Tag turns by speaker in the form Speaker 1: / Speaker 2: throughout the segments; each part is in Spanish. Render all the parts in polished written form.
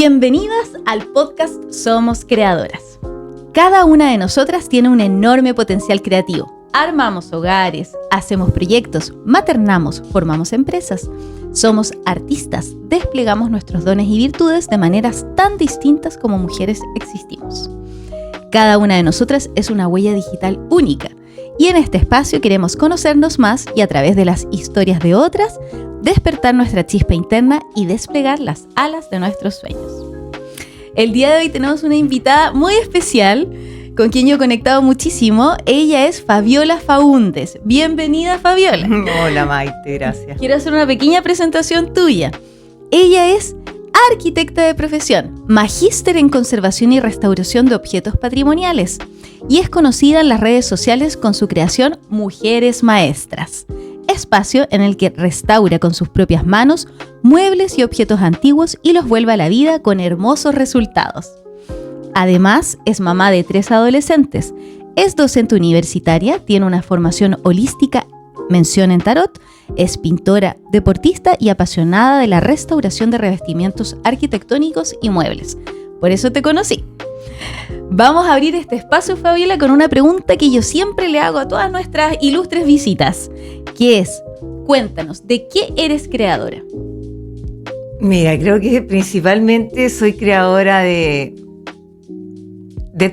Speaker 1: Bienvenidas al podcast Somos Creadoras. Cada una de nosotras tiene un enorme potencial creativo. Armamos hogares, hacemos proyectos, maternamos, formamos empresas. Somos artistas, desplegamos nuestros dones y virtudes de maneras tan distintas como mujeres existimos. Cada una de nosotras es una huella digital única y en este espacio queremos conocernos más y a través de las historias de otras, despertar nuestra chispa interna y desplegar las alas de nuestros sueños. El día de hoy tenemos una invitada muy especial con quien yo he conectado muchísimo. Ella es Fabiola Faúndez. Bienvenida, Fabiola.
Speaker 2: Hola, Maite, gracias.
Speaker 1: Quiero hacer una pequeña presentación tuya. Ella es arquitecta de profesión, magíster en conservación y restauración de objetos patrimoniales y es conocida en las redes sociales con su creación Mujeres Maestras, espacio en el que restaura con sus propias manos muebles y objetos antiguos y los vuelve a la vida con hermosos resultados. Además, es mamá de 3 adolescentes, es docente universitaria, tiene una formación holística, mención en tarot, es pintora, deportista y apasionada de la restauración de revestimientos arquitectónicos y muebles. Por eso te conocí. Vamos a abrir este espacio, Fabiola, con una pregunta que yo siempre le hago a todas nuestras ilustres visitas, que es, cuéntanos, ¿de qué eres creadora?
Speaker 2: Mira, creo que principalmente soy creadora desde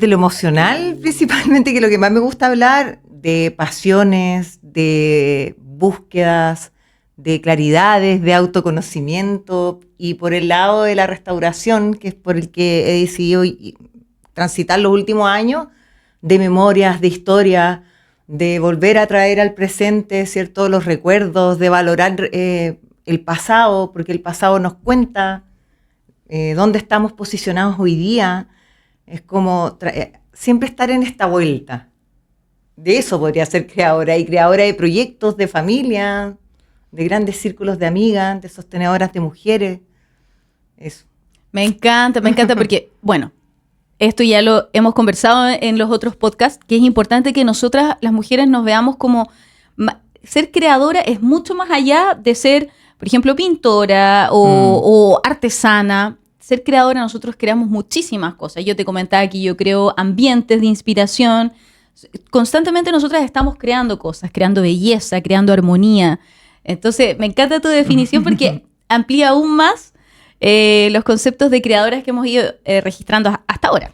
Speaker 2: lo emocional, principalmente, que es lo que más me gusta hablar, de pasiones, de búsquedas, de claridades, de autoconocimiento, y por el lado de la restauración, que es por el que he decidido transitar los últimos años, de memorias, de historia, de volver a traer al presente, ¿cierto?, los recuerdos, de valorar el pasado, porque el pasado nos cuenta dónde estamos posicionados hoy día. Es como siempre estar en esta vuelta. De eso podría ser creadora, y creadora de proyectos, de familia, de grandes círculos de amigas, de sostenedoras de mujeres. Eso.
Speaker 1: Me encanta porque, bueno, esto ya lo hemos conversado en los otros podcasts, que es importante que nosotras, las mujeres, nos veamos como... Ser creadora es mucho más allá de ser, por ejemplo, pintora o artesana. Ser creadora, nosotros creamos muchísimas cosas. Yo te comentaba que yo creo ambientes de inspiración. Constantemente nosotras estamos creando cosas, creando belleza, creando armonía. Entonces, me encanta tu definición porque amplía aún más los conceptos de creadoras que hemos ido registrando hasta ahora.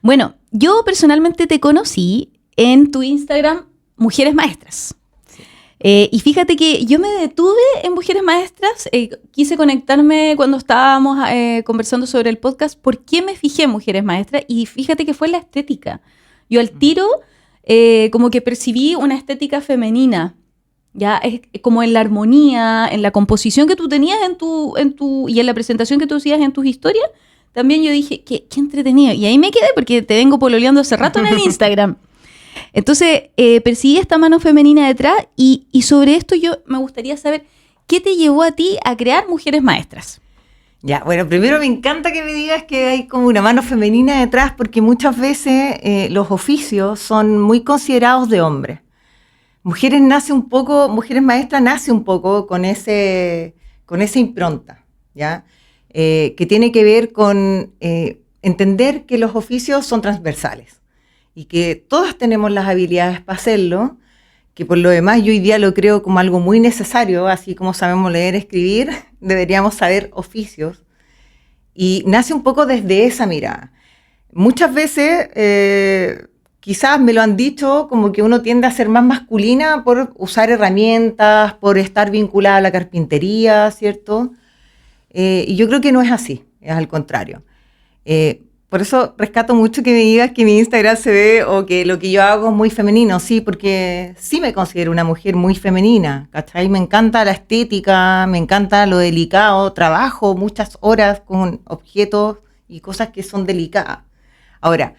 Speaker 1: Bueno, yo personalmente te conocí en tu Instagram, Mujeres Maestras. Y fíjate que yo me detuve en Mujeres Maestras, quise conectarme cuando estábamos conversando sobre el podcast. ¿Por qué me fijé en Mujeres Maestras? Y fíjate que fue la estética. Yo al tiro como que percibí una estética femenina, ya es como en la armonía, en la composición que tú tenías y en la presentación que tú hacías en tus historias. También yo dije, qué entretenido. Y ahí me quedé porque te vengo pololeando hace rato en el Instagram. Entonces, percibí esta mano femenina detrás y sobre esto yo me gustaría saber qué te llevó a ti a crear Mujeres Maestras.
Speaker 2: Ya, bueno, primero me encanta que me digas que hay como una mano femenina detrás, porque muchas veces los oficios son muy considerados de hombres. Mujeres Maestras nace un poco con esa impronta, ¿ya? Que tiene que ver con entender que los oficios son transversales y que todas tenemos las habilidades para hacerlo, que por lo demás yo hoy día lo creo como algo muy necesario, así como sabemos leer, escribir, deberíamos saber oficios, y nace un poco desde esa mirada. Muchas veces, quizás me lo han dicho, como que uno tiende a ser más masculina por usar herramientas, por estar vinculada a la carpintería, ¿cierto? Y yo creo que no es así, es al contrario. Por eso rescato mucho que me digas que mi Instagram se ve o que lo que yo hago es muy femenino, sí, porque sí me considero una mujer muy femenina, ¿cachai? Me encanta la estética, me encanta lo delicado, trabajo muchas horas con objetos y cosas que son delicadas. Ahora,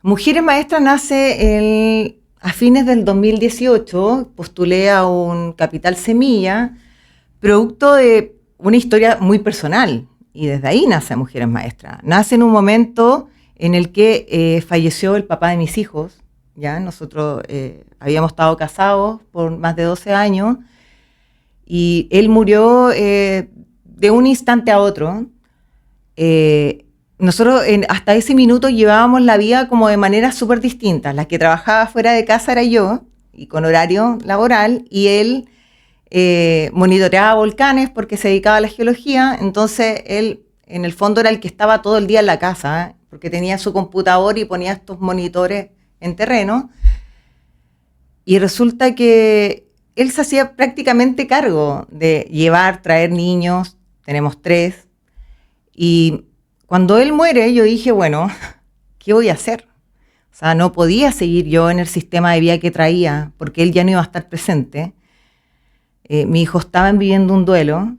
Speaker 2: Mujeres Maestras nace a fines del 2018, postulé a un Capital Semilla, producto de una historia muy personal. Y desde ahí nace Mujeres Maestras. Nace en un momento en el que falleció el papá de mis hijos. ¿Ya? Nosotros habíamos estado casados por más de 12 años y él murió de un instante a otro. nosotros hasta ese minuto llevábamos la vida como de manera súper distinta. La que trabajaba fuera de casa era yo, y con horario laboral, y él monitoreaba volcanes porque se dedicaba a la geología. Entonces él en el fondo era el que estaba todo el día en la casa, porque tenía su computador y ponía estos monitores en terreno. Y resulta que él se hacía prácticamente cargo de llevar, traer niños. Tenemos 3. Y cuando él muere, yo dije, bueno, ¿qué voy a hacer? O sea, no podía seguir yo en el sistema de vida que traía, porque él ya no iba a estar presente. Mis hijos estaban viviendo un duelo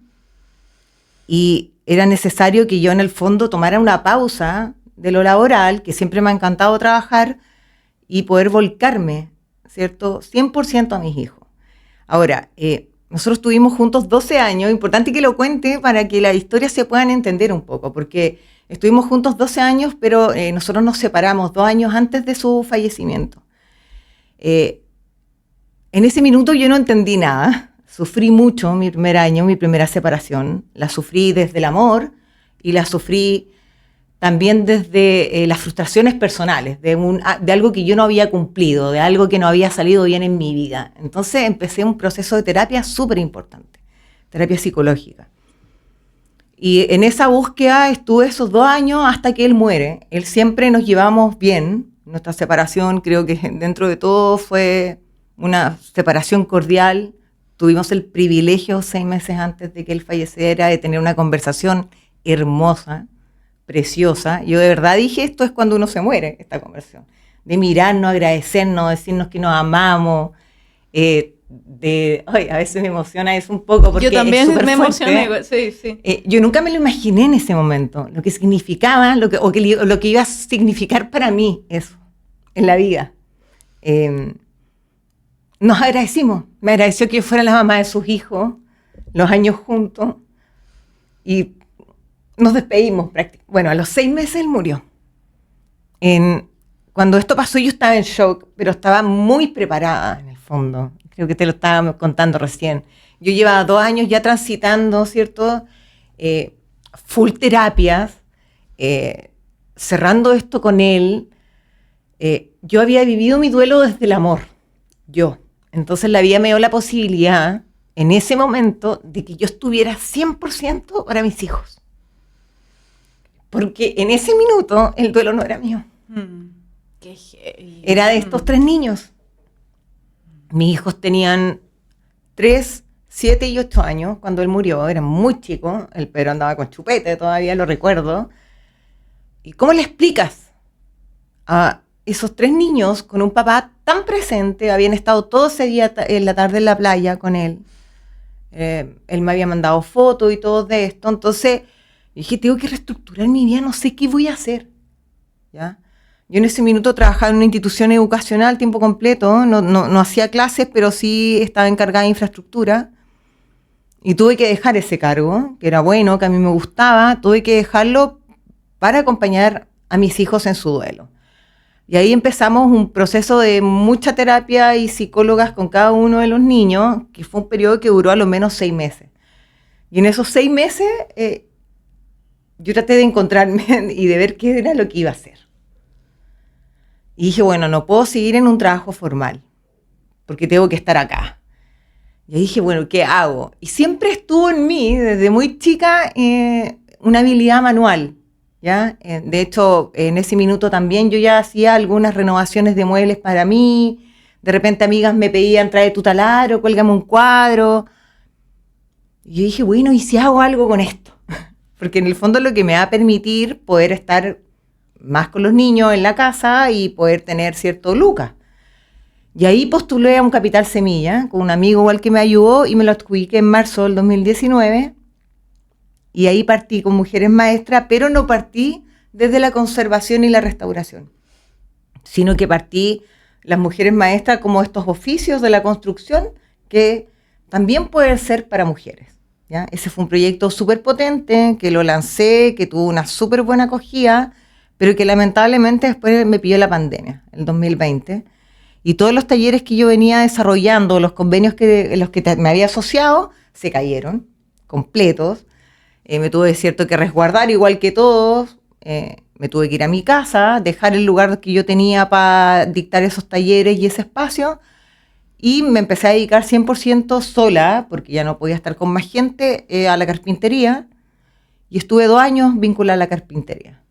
Speaker 2: y era necesario que yo en el fondo tomara una pausa de lo laboral, que siempre me ha encantado trabajar, y poder volcarme, ¿cierto?, 100% a mis hijos. Ahora, nosotros estuvimos juntos 12 años, importante que lo cuente para que las historias se puedan entender un poco, porque estuvimos juntos 12 años, pero nosotros nos separamos 2 años antes de su fallecimiento. En ese minuto yo no entendí nada. Sufrí mucho mi primer año, mi primera separación. La sufrí desde el amor y la sufrí también desde las frustraciones personales, de algo que yo no había cumplido, de algo que no había salido bien en mi vida. Entonces empecé un proceso de terapia súper importante, terapia psicológica. Y en esa búsqueda estuve esos 2 años hasta que él muere. Él siempre nos llevamos bien. Nuestra separación, creo que dentro de todo, fue una separación cordial. Tuvimos el privilegio 6 meses antes de que él falleciera de tener una conversación hermosa, preciosa. Yo de verdad dije, esto es cuando uno se muere, esta conversación. De mirarnos, agradecernos, decirnos que nos amamos. A veces me emociona eso un poco porque
Speaker 1: yo también
Speaker 2: es
Speaker 1: me emocioné,
Speaker 2: sí.
Speaker 1: Sí.
Speaker 2: Yo nunca me lo imaginé en ese momento, lo que significaba, lo que iba a significar para mí eso, en la vida. Nos agradecimos, me agradeció que yo fuera la mamá de sus hijos, los años juntos, y nos despedimos prácticamente. Bueno, a los 6 meses él murió. Cuando esto pasó yo estaba en shock, pero estaba muy preparada en el fondo. Creo que te lo estaba contando recién. Yo llevaba 2 años ya transitando, ¿cierto? Full terapias, cerrando esto con él. Yo había vivido mi duelo desde el amor, Entonces la vida me dio la posibilidad, en ese momento, de que yo estuviera 100% para mis hijos. Porque en ese minuto el duelo no era mío. Era de estos 3 niños. Mis hijos tenían 3, 7 y 8 años cuando él murió. Eran muy chicos. El Pedro andaba con chupete, todavía lo recuerdo. ¿Y cómo le explicas a esos 3 niños con un papá tan presente? Habían estado todo ese día en la tarde en la playa con él. Él me había mandado fotos y todo de esto. Entonces dije, tengo que reestructurar mi vida, no sé qué voy a hacer. ¿Ya? Yo en ese minuto trabajaba en una institución educacional tiempo completo, no hacía clases, pero sí estaba encargada de infraestructura. Y tuve que dejar ese cargo, que era bueno, que a mí me gustaba, tuve que dejarlo para acompañar a mis hijos en su duelo. Y ahí empezamos un proceso de mucha terapia y psicólogas con cada uno de los niños, que fue un periodo que duró a lo menos 6 meses. Y en esos 6 meses yo traté de encontrarme y de ver qué era lo que iba a hacer. Y dije, bueno, no puedo seguir en un trabajo formal, porque tengo que estar acá. Y dije, bueno, ¿qué hago? Y siempre estuvo en mí, desde muy chica, una habilidad manual. ¿Ya? De hecho, en ese minuto también yo ya hacía algunas renovaciones de muebles para mí. De repente amigas me pedían, trae tu taladro, cuélgame un cuadro. Y yo dije, bueno, ¿y si hago algo con esto? Porque en el fondo es lo que me va a permitir poder estar más con los niños en la casa y poder tener cierto lucas. Y ahí postulé a un Capital Semilla con un amigo igual que me ayudó y me lo adjudiqué en marzo del 2019. Y ahí partí con Mujeres Maestras, pero no partí desde la conservación y la restauración, sino que partí las Mujeres Maestras como estos oficios de la construcción que también pueden ser para mujeres. ¿Ya? Ese fue un proyecto súper potente, que lo lancé, que tuvo una súper buena acogida, pero que lamentablemente después me pilló la pandemia, el 2020. Y todos los talleres que yo venía desarrollando, los convenios en los que me había asociado, se cayeron completos. Me tuve, cierto, que resguardar igual que todos. Me tuve que ir a mi casa, dejar el lugar que yo tenía para dictar esos talleres y ese espacio. Y me empecé a dedicar 100% sola, porque ya no podía estar con más gente, a la carpintería. Y estuve 2 años vinculada a la carpintería.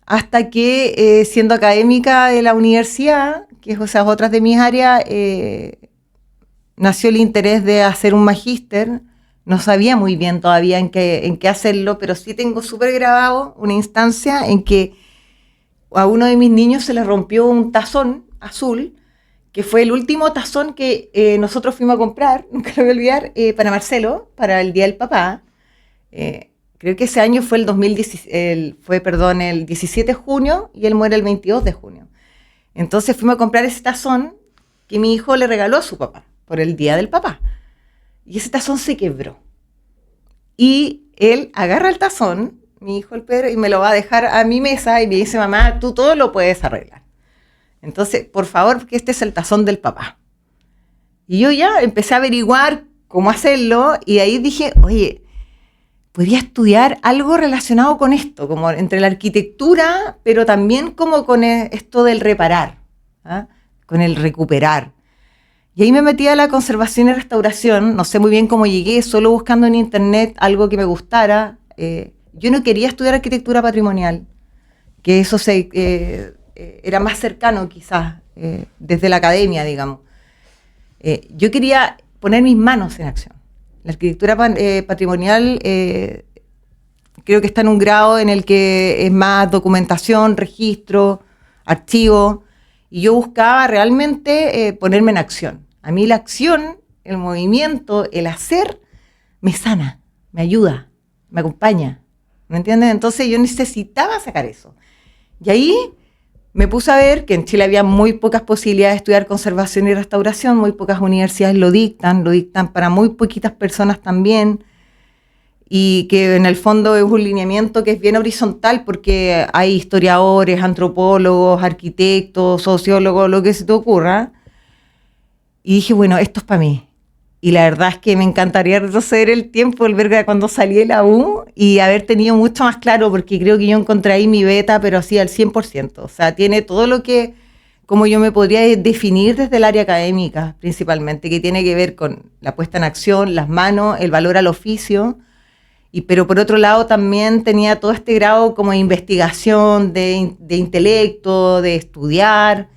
Speaker 2: Hasta que, siendo académica de la universidad, que es otras de mis áreas, nació el interés de hacer un magíster. No sabía muy bien todavía en qué hacerlo, pero sí tengo súper grabado una instancia en que a uno de mis niños se le rompió un tazón azul, que fue el último tazón que nosotros fuimos a comprar, nunca lo voy a olvidar, para Marcelo, para el Día del Papá. Creo que ese año fue el 17 de junio y él muere el 22 de junio. Entonces fuimos a comprar ese tazón que mi hijo le regaló a su papá por el Día del Papá. Y ese tazón se quebró. Y él agarra el tazón, mi hijo el Pedro, y me lo va a dejar a mi mesa y me dice, mamá, tú todo lo puedes arreglar. Entonces, por favor, porque este es el tazón del papá. Y yo ya empecé a averiguar cómo hacerlo y ahí dije, oye, podría estudiar algo relacionado con esto, como entre la arquitectura, pero también como con esto del reparar, ¿ah? Con el recuperar. Y ahí me metí a la conservación y restauración, no sé muy bien cómo llegué, solo buscando en internet algo que me gustara. Yo no quería estudiar arquitectura patrimonial, que eso era más cercano quizás, desde la academia, digamos. Yo quería poner mis manos en acción. La arquitectura patrimonial creo que está en un grado en el que es más documentación, registro, archivo, y yo buscaba realmente ponerme en acción. A mí la acción, el movimiento, el hacer, me sana, me ayuda, me acompaña, ¿me entiendes? Entonces yo necesitaba sacar eso. Y ahí me puse a ver que en Chile había muy pocas posibilidades de estudiar conservación y restauración, muy pocas universidades lo dictan para muy poquitas personas también, y que en el fondo es un lineamiento que es bien horizontal porque hay historiadores, antropólogos, arquitectos, sociólogos, lo que se te ocurra. Y dije, bueno, esto es para mí. Y la verdad es que me encantaría retroceder el tiempo, volver a cuando salí de la U y haber tenido mucho más claro, porque creo que yo encontré ahí mi beta, pero así al 100%. O sea, tiene todo lo que, como yo me podría definir desde el área académica, principalmente, que tiene que ver con la puesta en acción, las manos, el valor al oficio. Pero por otro lado también tenía todo este grado como de investigación, de intelecto, de estudiar.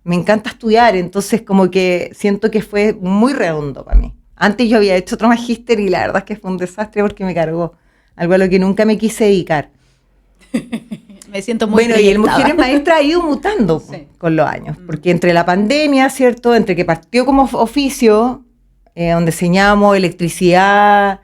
Speaker 2: Me encanta estudiar, entonces como que siento que fue muy redondo para mí. Antes yo había hecho otro magíster y la verdad es que fue un desastre porque me cargó. Algo a lo que nunca me quise dedicar.
Speaker 1: Me siento muy
Speaker 2: Bueno, y el Mujeres Maestras ha ido mutando sí, con los años. Porque entre la pandemia, ¿cierto? Entre que partió como oficio, donde enseñamos electricidad,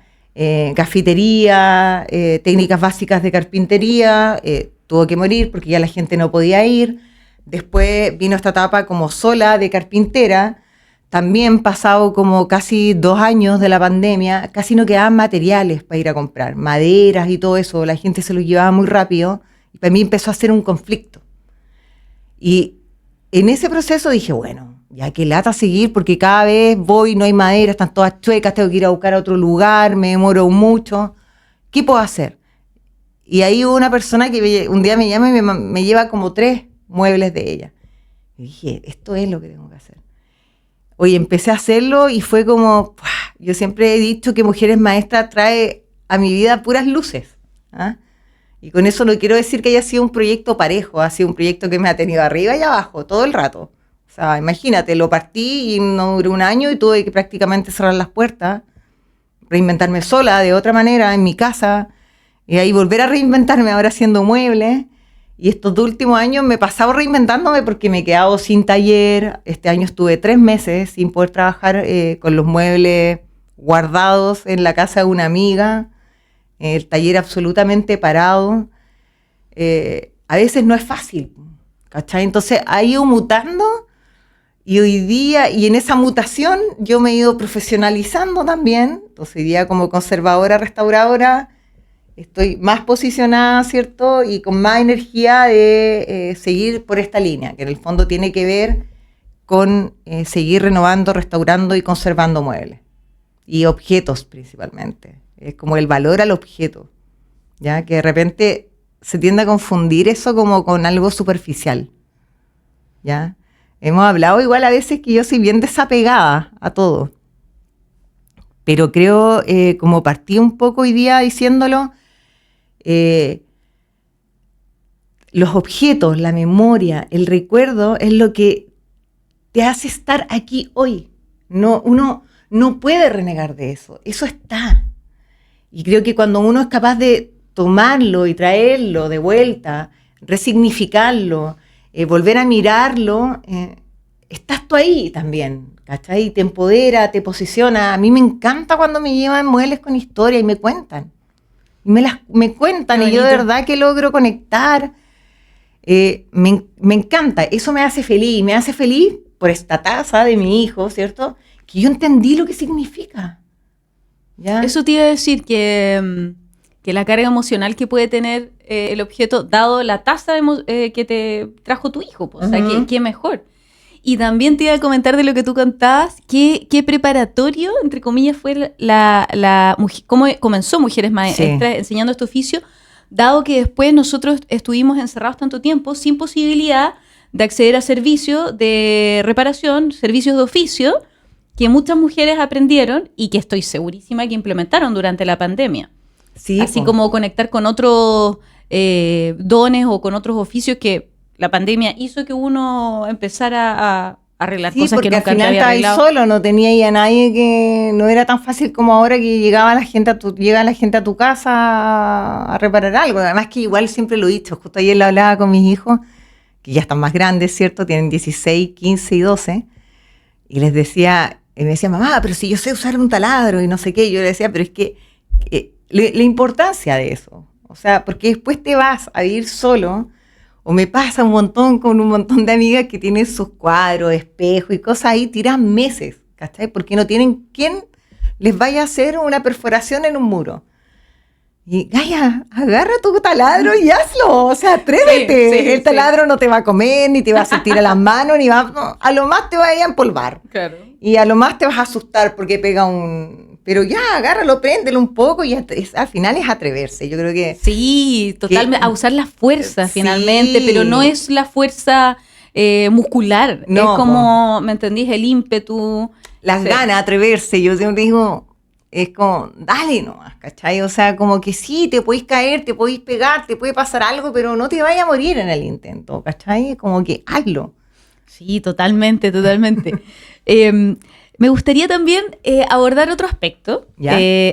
Speaker 2: cafetería, técnicas básicas de carpintería, tuvo que morir porque ya la gente no podía ir. Después vino esta etapa como sola de carpintera, también pasado como casi 2 años de la pandemia, casi no quedaban materiales para ir a comprar, maderas y todo eso, la gente se los llevaba muy rápido y para mí empezó a ser un conflicto. Y en ese proceso dije, bueno, ya que lata seguir porque cada vez voy, no hay madera, están todas chuecas, tengo que ir a buscar a otro lugar, me demoro mucho, ¿qué puedo hacer? Y ahí hubo una persona que un día me llama y me lleva como 3 muebles de ella. Y dije, esto es lo que tengo que hacer. Oye, empecé a hacerlo y fue como, ¡pua! Yo siempre he dicho que Mujeres Maestras trae a mi vida puras luces, ¿ah? Y con eso no quiero decir que haya sido un proyecto parejo, ha sido un proyecto que me ha tenido arriba y abajo todo el rato. O sea, imagínate, lo partí y no duró 1 año y tuve que prácticamente cerrar las puertas, reinventarme sola de otra manera en mi casa, y ahí volver a reinventarme ahora haciendo muebles. Y estos 2 últimos años me he pasado reinventándome porque me he quedado sin taller. Este año estuve 3 meses sin poder trabajar con los muebles guardados en la casa de una amiga, el taller absolutamente parado. A veces no es fácil, ¿cachai? Entonces ha ido mutando y hoy día, y en esa mutación yo me he ido profesionalizando también. Entonces hoy día como conservadora, restauradora, estoy más posicionada, ¿cierto? Y con más energía de seguir por esta línea, que en el fondo tiene que ver con seguir renovando, restaurando y conservando muebles. Y objetos principalmente. es como el valor al objeto, ya que de repente se tiende a confundir eso como con algo superficial, ya. Hemos hablado igual a veces que yo soy bien desapegada a todo, pero creo, como partí un poco hoy día diciéndolo, los objetos, la memoria, el recuerdo es lo que te hace estar aquí hoy. No, uno no puede renegar de eso, eso está. Y creo que cuando uno es capaz de tomarlo y traerlo de vuelta, resignificarlo, volver a mirarlo, estás tú ahí también, ¿cachai? Te empodera, te posiciona. A mí me encanta cuando me llevan muebles con historia y me cuentan. Y me cuentan y yo de verdad que logro conectar. Me encanta, eso me hace feliz por esta taza de mi hijo, ¿cierto? Que yo entendí lo que significa. ¿Ya?
Speaker 1: Eso te iba a decir que la carga emocional que puede tener el objeto, dado la tasa que te trajo tu hijo, pues, o sea, ¿qué mejor? Y también te iba a comentar de lo que tú contabas, qué preparatorio, entre comillas, fue cómo comenzó Mujeres Maestras enseñando este oficio, dado que después nosotros estuvimos encerrados tanto tiempo sin posibilidad de acceder a servicios de reparación, servicios de oficio, que muchas mujeres aprendieron y que estoy segurísima que implementaron durante la pandemia. Sí, así como conectar con otros dones o con otros oficios que la pandemia hizo que uno empezara a arreglar cosas que nunca había arreglado.
Speaker 2: Al final estabas solo, no tenía ahí a nadie, que no era tan fácil como ahora que llega la gente a tu casa a reparar algo. Además que igual siempre lo he dicho, justo ayer lo hablaba con mis hijos, que ya están más grandes, ¿cierto? Tienen 16, 15 y 12. Y les decía, me decía, mamá, pero si yo sé usar un taladro y no sé qué. Yo le decía, pero es que la importancia de eso. O sea, porque después te vas a vivir solo. O me pasa un montón con un montón de amigas que tienen sus cuadros, espejos y cosas ahí, tiran meses, ¿cachai? Porque no tienen quien les vaya a hacer una perforación en un muro. Y, Gaia, agarra tu taladro y hazlo, o sea, atrévete. Sí, el taladro no te va a comer, ni te va a sentir a las manos, a lo más te va a empolvar. Claro. Y a lo más te vas a asustar porque pega pero ya, agárralo, préndelo un poco y al final es atreverse. Yo creo que...
Speaker 1: Sí, totalmente, a usar la fuerza finalmente, pero no es la fuerza muscular. No, es como, ¿me entendís? El ímpetu.
Speaker 2: Las ganas, atreverse. Yo siempre digo, es como, dale nomás, ¿cachai? O sea, como que sí, te podéis caer, te podéis pegar, te puede pasar algo, pero no te vayas a morir en el intento, ¿cachai? Como que hazlo.
Speaker 1: Sí, totalmente. Me gustaría también abordar otro aspecto,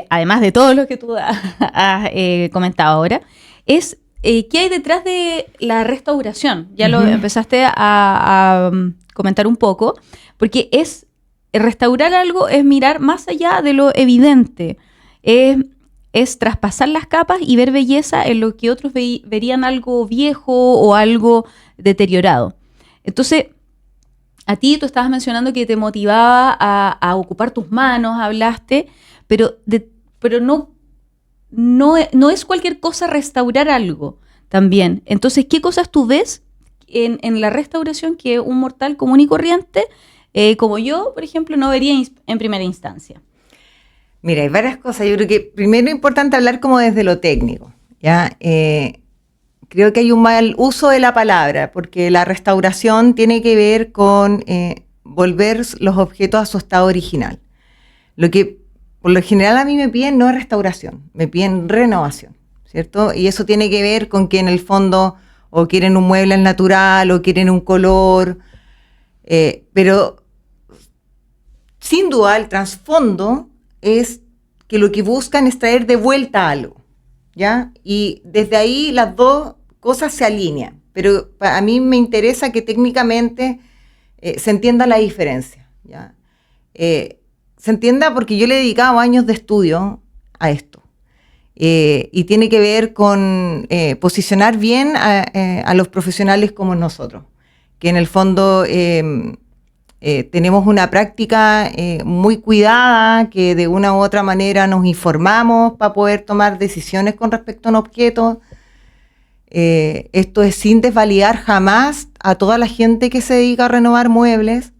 Speaker 1: además de todo lo que tú has comentado ahora, es qué hay detrás de la restauración. Ya lo empezaste a comentar un poco, porque restaurar algo es mirar más allá de lo evidente, es traspasar las capas y ver belleza en lo que otros verían algo viejo o algo deteriorado. Entonces, a ti tú estabas mencionando que te motivaba a ocupar tus manos, hablaste, pero no es cualquier cosa restaurar algo también. Entonces, ¿qué cosas tú ves en la restauración que un mortal común y corriente, como yo, por ejemplo, no vería en primera instancia?
Speaker 2: Mira, hay varias cosas. Yo creo que primero es importante hablar como desde lo técnico, ¿ya? Creo que hay un mal uso de la palabra, porque la restauración tiene que ver con volver los objetos a su estado original. Lo que por lo general a mí me piden no es restauración, me piden renovación, ¿cierto? Y eso tiene que ver con que en el fondo o quieren un mueble natural o quieren un color, pero sin duda el trasfondo es que lo que buscan es traer de vuelta algo, ¿ya? Y desde ahí las dos cosas se alinean, pero a mí me interesa que técnicamente se entienda la diferencia, ¿ya? Se entienda porque yo le he dedicado años de estudio a esto, y tiene que ver con posicionar bien a los profesionales como nosotros, que en el fondo tenemos una práctica muy cuidada, que de una u otra manera nos informamos para poder tomar decisiones con respecto a un objeto. Esto es sin desvalidar jamás a toda la gente que se dedica a renovar muebles.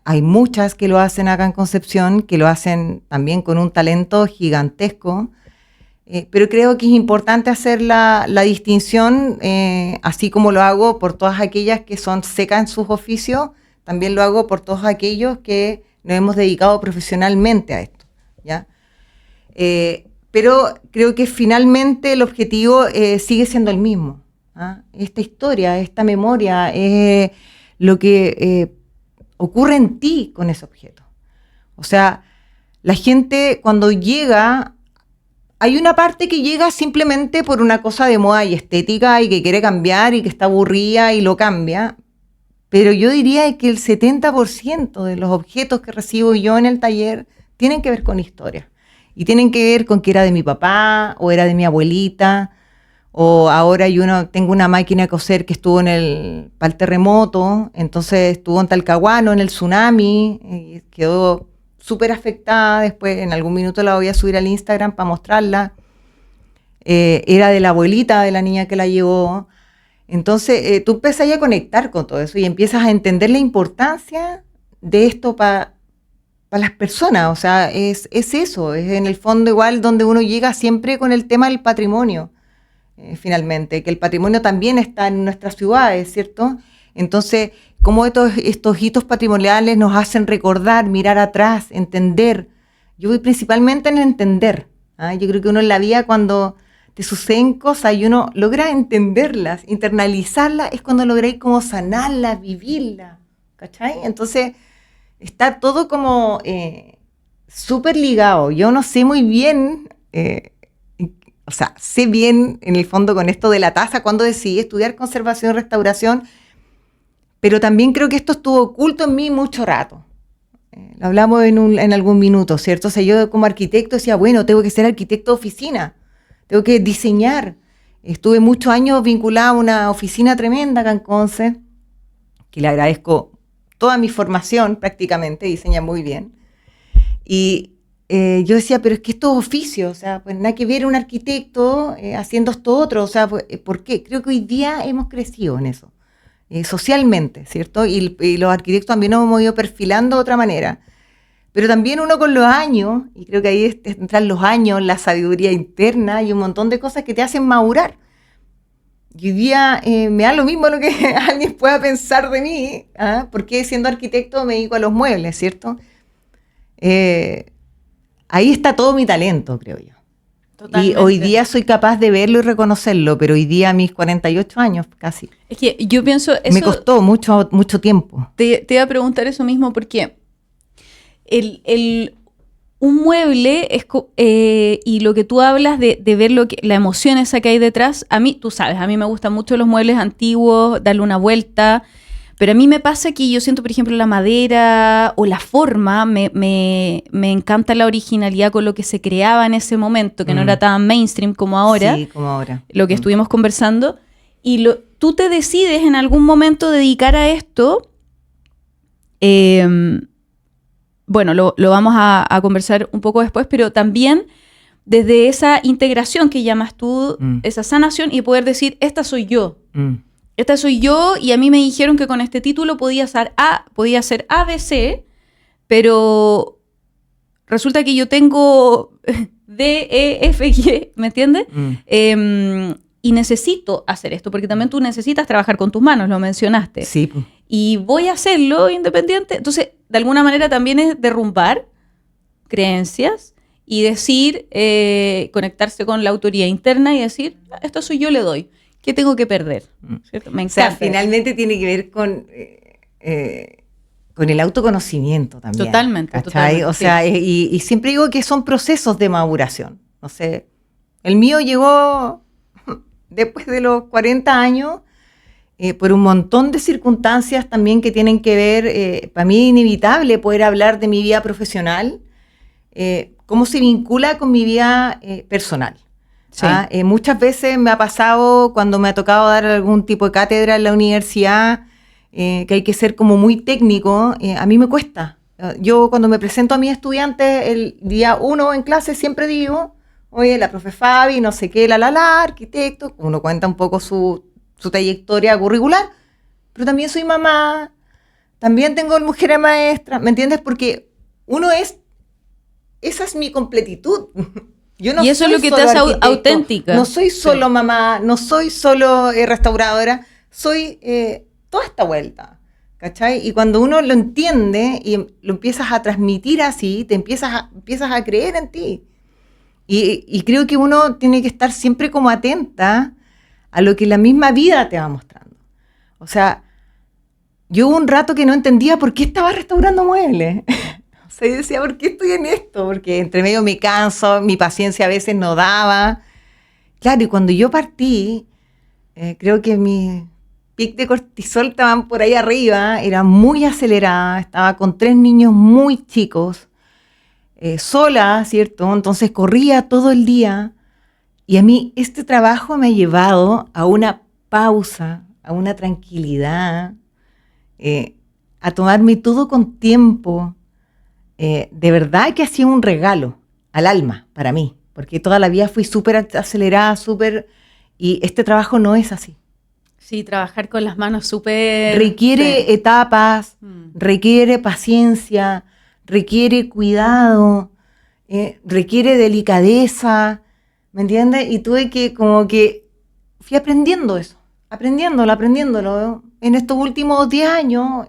Speaker 2: Hay muchas que lo hacen acá en Concepción, que lo hacen también con un talento gigantesco, Pero creo que es importante hacer la distinción, así como lo hago por todas aquellas que son secas en sus oficios, también lo hago por todos aquellos que nos hemos dedicado profesionalmente a esto, ¿ya? Pero creo que finalmente el objetivo sigue siendo el mismo, ¿ah? Esta historia, esta memoria, es lo que ocurre en ti con ese objeto. O sea, la gente cuando llega, hay una parte que llega simplemente por una cosa de moda y estética y que quiere cambiar y que está aburrida y lo cambia, pero yo diría que el 70% de los objetos que recibo yo en el taller tienen que ver con historia. Y tienen que ver con que era de mi papá, o era de mi abuelita, o ahora tengo una máquina de coser que estuvo para el terremoto, entonces estuvo en Talcahuano, en el tsunami, y quedó súper afectada. Después en algún minuto la voy a subir al Instagram para mostrarla. Era de la abuelita de la niña que la llevó. Entonces tú empiezas a conectar con todo eso y empiezas a entender la importancia de esto para las personas. O sea, es eso, es en el fondo igual donde uno llega siempre con el tema del patrimonio, finalmente, que el patrimonio también está en nuestras ciudades, ¿cierto? Entonces, cómo estos hitos patrimoniales nos hacen recordar, mirar atrás, entender. Yo voy principalmente en entender, ¿ah? Yo creo que uno en la vida, cuando te suceden cosas y uno logra entenderlas, internalizarlas, es cuando lográis como sanarlas, vivirlas, ¿cachai? Entonces, está todo como súper ligado. Yo no sé muy bien, o sea, sé bien en el fondo con esto de la taza, cuando decidí estudiar conservación y restauración, pero también creo que esto estuvo oculto en mí mucho rato. Lo hablamos en algún minuto, ¿cierto? O sea, yo como arquitecto decía, bueno, tengo que ser arquitecto de oficina, tengo que diseñar. Estuve muchos años vinculada a una oficina tremenda acá en Conce, que le agradezco toda mi formación prácticamente, diseña muy bien. Y yo decía, pero es que estos oficios, o sea, pues nada que ver un arquitecto haciendo esto otro, o sea, pues, ¿por qué? Creo que hoy día hemos crecido en eso. Socialmente, ¿cierto? Y los arquitectos también nos hemos ido perfilando de otra manera. Pero también uno con los años, y creo que ahí entran los años, la sabiduría interna y un montón de cosas que te hacen madurar. Y hoy día me da lo mismo lo que alguien pueda pensar de mí, ¿ah? Porque siendo arquitecto me dedico a los muebles, ¿cierto? Ahí está todo mi talento, creo yo. Totalmente. Y hoy día soy capaz de verlo y reconocerlo, pero hoy día a mis 48 años casi.
Speaker 1: Es que yo pienso eso...
Speaker 2: Me costó mucho tiempo.
Speaker 1: Te iba a preguntar eso mismo porque un mueble es, y lo que tú hablas de ver la emoción esa que hay detrás, a mí, tú sabes, a mí me gustan mucho los muebles antiguos, darle una vuelta, pero a mí me pasa que yo siento, por ejemplo, la madera o la forma, me encanta la originalidad con lo que se creaba en ese momento, que no era tan mainstream como ahora.
Speaker 2: Sí, como ahora.
Speaker 1: Lo que estuvimos conversando. Y tú te decides en algún momento dedicar a esto. Bueno, lo vamos a conversar un poco después, pero también desde esa integración que llamas tú, esa sanación, y poder decir, esta soy yo. Esta soy yo, y a mí me dijeron que con este título podía ser ABC, pero resulta que yo tengo D, E, F, G, ¿me entiendes? Y necesito hacer esto, porque también tú necesitas trabajar con tus manos, lo mencionaste.
Speaker 2: Sí.
Speaker 1: Y voy a hacerlo independiente. Entonces, de alguna manera también es derrumbar creencias y decir, conectarse con la autoría interna y decir, esto soy yo, le doy. ¿Qué tengo que perder? ¿Cierto? Me encanta.
Speaker 2: O sea, finalmente tiene que ver con el autoconocimiento también.
Speaker 1: Totalmente.
Speaker 2: O sea, sí. y siempre digo que son procesos de maduración. No sé, el mío llegó después de los 40 años, por un montón de circunstancias también que tienen que ver, para mí es inevitable poder hablar de mi vida profesional, cómo se vincula con mi vida personal. Sí. Muchas veces me ha pasado cuando me ha tocado dar algún tipo de cátedra en la universidad, que hay que ser como muy técnico, a mí me cuesta. Yo cuando me presento a mis estudiantes el día 1 en clase siempre digo, oye, la profe Fabi, no sé qué, arquitecto, uno cuenta un poco su trayectoria curricular, pero también soy mamá, también tengo mujeres maestras, ¿me entiendes? Porque esa es mi completitud. Yo no
Speaker 1: y eso
Speaker 2: soy
Speaker 1: es lo que te
Speaker 2: solo
Speaker 1: hace
Speaker 2: arquitecto,
Speaker 1: auténtica.
Speaker 2: no soy solo mamá, no soy solo restauradora, soy toda esta vuelta, ¿cachai? Y cuando uno lo entiende y lo empiezas a transmitir así, te empiezas a creer en ti. Y creo que uno tiene que estar siempre como atenta a lo que la misma vida te va mostrando. O sea, yo hubo un rato que no entendía por qué estaba restaurando muebles. O sea, yo decía, ¿por qué estoy en esto? Porque entre medio me canso, mi paciencia a veces no daba. Claro, y cuando yo partí, creo que mi pic de cortisol estaban por ahí arriba, era muy acelerada, estaba con 3 niños muy chicos, sola, ¿cierto? Entonces corría todo el día. Y a mí este trabajo me ha llevado a una pausa, a una tranquilidad, a tomarme todo con tiempo. De verdad que ha sido un regalo al alma para mí, porque toda la vida fui súper acelerada, y este trabajo no es así.
Speaker 1: Sí, trabajar con las manos súper...
Speaker 2: Requiere etapas, requiere paciencia, requiere cuidado, requiere delicadeza, ¿me entiendes? Y tuve que como que fui aprendiendo eso, aprendiéndolo. En estos últimos 10 años,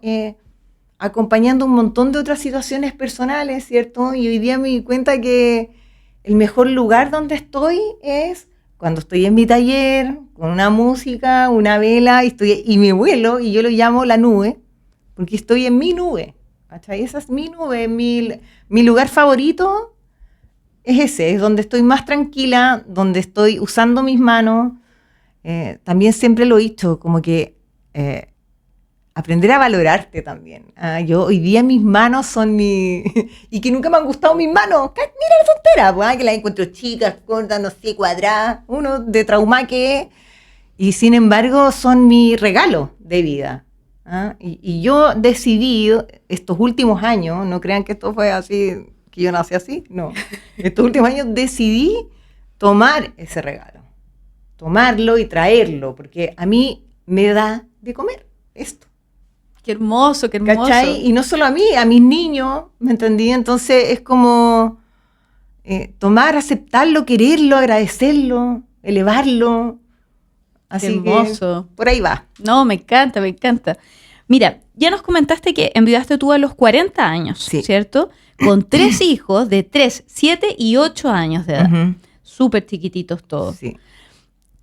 Speaker 2: acompañando un montón de otras situaciones personales, ¿cierto? Y hoy día me di cuenta que el mejor lugar donde estoy es cuando estoy en mi taller, con una música, una vela, y me vuelo, y yo lo llamo la nube, porque estoy en mi nube, ¿cachai? Esa es mi nube, mi lugar favorito es ese, es donde estoy más tranquila, donde estoy usando mis manos. También siempre lo he dicho, como que aprender a valorarte también. Yo hoy día mis manos son y que nunca me han gustado mis manos. Mira la tontera, pues, que las encuentro chicas, cortas, no sé, cuadradas, uno de trauma que es. Y sin embargo son mi regalo de vida. Y yo decidí estos últimos años, no crean que esto fue así, que yo nací así, no. Estos últimos años decidí tomar ese regalo, tomarlo y traerlo, porque a mí me da de comer esto.
Speaker 1: Qué hermoso, qué hermoso.
Speaker 2: ¿Cachai? Y no solo a mí, a mis niños, ¿me entendí? Entonces es como tomar, aceptarlo, quererlo, agradecerlo, elevarlo. Así
Speaker 1: qué hermoso.
Speaker 2: Que por ahí va.
Speaker 1: No, me encanta, me encanta. Mira, ya nos comentaste que enviudaste tú a los 40 años,
Speaker 2: sí.
Speaker 1: ¿cierto? Con 3 hijos de 3, 7 y 8 años de edad.
Speaker 2: Uh-huh.
Speaker 1: Súper chiquititos todos.
Speaker 2: Sí.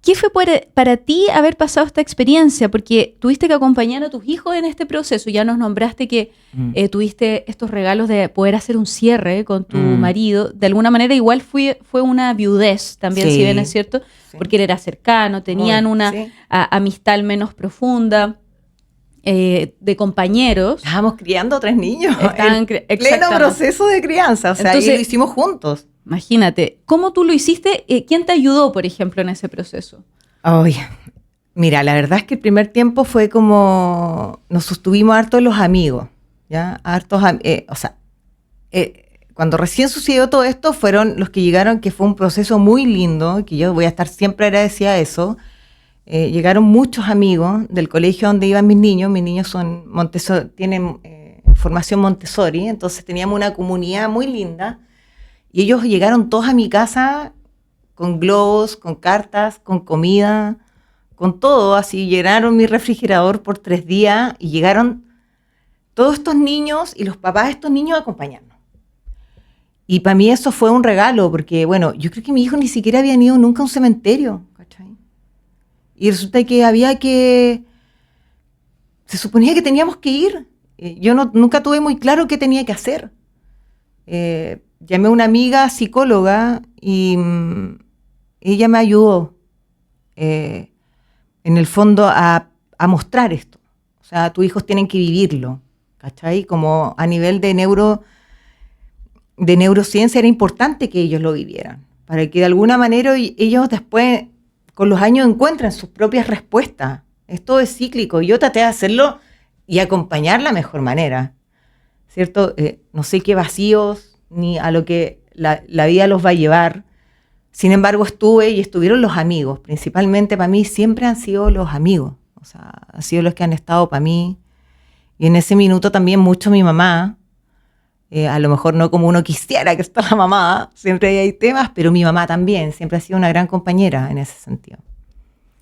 Speaker 1: ¿Qué fue para ti haber pasado esta experiencia? Porque tuviste que acompañar a tus hijos en este proceso. Ya nos nombraste que tuviste estos regalos de poder hacer un cierre con tu marido. De alguna manera igual fue una viudez también,
Speaker 2: sí.
Speaker 1: si bien es cierto, sí. Porque él era cercano, tenían una amistad al menos profunda. De compañeros.
Speaker 2: Estábamos criando 3 niños.
Speaker 1: Estaban
Speaker 2: pleno proceso de crianza. O sea, entonces, y lo hicimos juntos.
Speaker 1: Imagínate, ¿cómo tú lo hiciste? ¿Quién te ayudó, por ejemplo, en ese proceso?
Speaker 2: Ay, mira, la verdad es que el primer tiempo fue como nos sostuvimos hartos los amigos, ¿ya? Cuando recién sucedió todo esto fueron los que llegaron, que fue un proceso muy lindo, que yo voy a estar siempre agradecida a eso. Llegaron muchos amigos del colegio donde iban mis niños son tienen formación Montessori, entonces teníamos una comunidad muy linda. Y ellos llegaron todos a mi casa con globos, con cartas, con comida, con todo. Así llenaron mi refrigerador por 3 días y llegaron todos estos niños y los papás de estos niños a acompañarnos. Y para mí eso fue un regalo, porque bueno, yo creo que mi hijo ni siquiera habían ido nunca a un cementerio, ¿cachai? Y resulta que se suponía que teníamos que ir. Yo nunca tuve muy claro qué tenía que hacer. Llamé a una amiga psicóloga y ella me ayudó, en el fondo, a mostrar esto. O sea, tus hijos tienen que vivirlo, ¿cachai? Como a nivel de neurociencia era importante que ellos lo vivieran, para que de alguna manera ellos después, con los años, encuentren sus propias respuestas. Esto es cíclico. Yo traté de hacerlo y acompañar la mejor manera, ¿cierto? No sé qué vacíos ni a lo que la vida los va a llevar. Sin embargo, estuvieron los amigos. Principalmente para mí siempre han sido los amigos. O sea, han sido los que han estado para mí. Y en ese minuto también mucho mi mamá, A lo mejor no como uno quisiera que está la mamá, siempre hay temas, pero mi mamá también, siempre ha sido una gran compañera en ese sentido.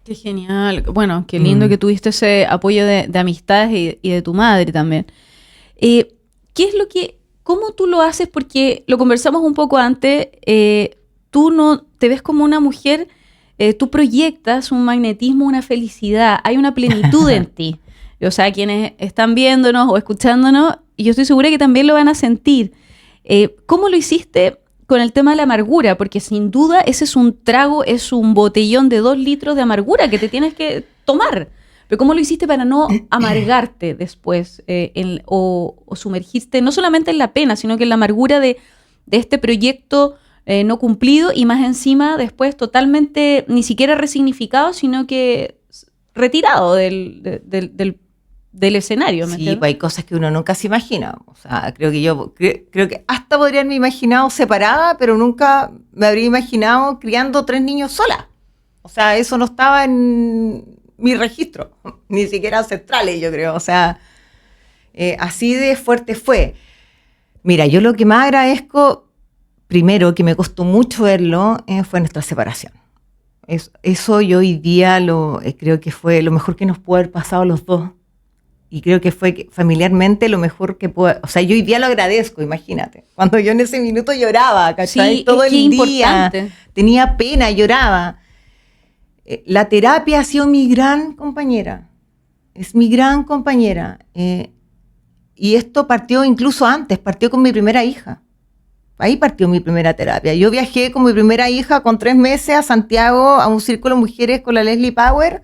Speaker 1: Qué genial. Bueno, qué lindo que tuviste ese apoyo de amistades y de tu madre también. ¿Qué es cómo tú lo haces? Porque lo conversamos un poco antes, tú no te ves como una mujer, tú proyectas un magnetismo, una felicidad, hay una plenitud en ti. O sea, quienes están viéndonos o escuchándonos, y yo estoy segura que también lo van a sentir. ¿Cómo lo hiciste con el tema de la amargura? Porque sin duda ese es un trago, es un botellón de 2 litros de amargura que te tienes que tomar. Pero ¿cómo lo hiciste para no amargarte después o sumergirte no solamente en la pena, sino que en la amargura de este proyecto no cumplido y más encima después totalmente ni siquiera resignificado, sino que retirado del escenario?
Speaker 2: Sí, pues hay cosas que uno nunca se imagina. O sea, creo que hasta podría haberme imaginado separada, pero nunca me habría imaginado criando 3 niños sola. O sea, eso no estaba en mi registro, ni siquiera ancestrales, yo creo. O sea, así de fuerte fue. Mira, yo lo que más agradezco, primero, que me costó mucho verlo, fue nuestra separación. Eso yo hoy día creo que fue lo mejor que nos pudo haber pasado a los dos. Y creo que fue familiarmente lo mejor que puedo. O sea, yo hoy día lo agradezco, imagínate. Cuando yo en ese minuto lloraba, ¿cachai?
Speaker 1: Sí,
Speaker 2: todo el día.
Speaker 1: Importante.
Speaker 2: Tenía pena, lloraba. La terapia ha sido mi gran compañera. Es mi gran compañera. Y esto partió incluso antes, partió con mi primera hija. Ahí partió mi primera terapia. Yo viajé con mi primera hija con 3 meses a Santiago, a un círculo de mujeres con la Leslie Power.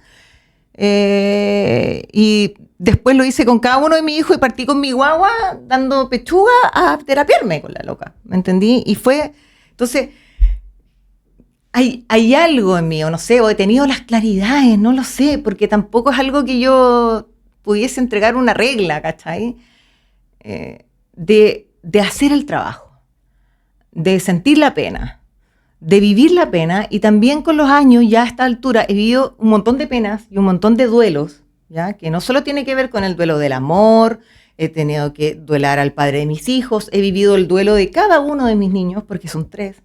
Speaker 2: Y después lo hice con cada uno de mis hijos y partí con mi guagua dando pechuga a terapiarme con la loca, ¿me entendí? Y fue, entonces, hay algo en mí, o no sé, o he tenido las claridades, no lo sé, porque tampoco es algo que yo pudiese entregar una regla, ¿cachai? De hacer el trabajo, de sentir la pena, de vivir la pena, y también con los años, ya a esta altura, he vivido un montón de penas y un montón de duelos, ¿ya? Que no solo tiene que ver con el duelo del amor, he tenido que duelar al padre de mis hijos, he vivido el duelo de cada uno de mis niños, porque son 3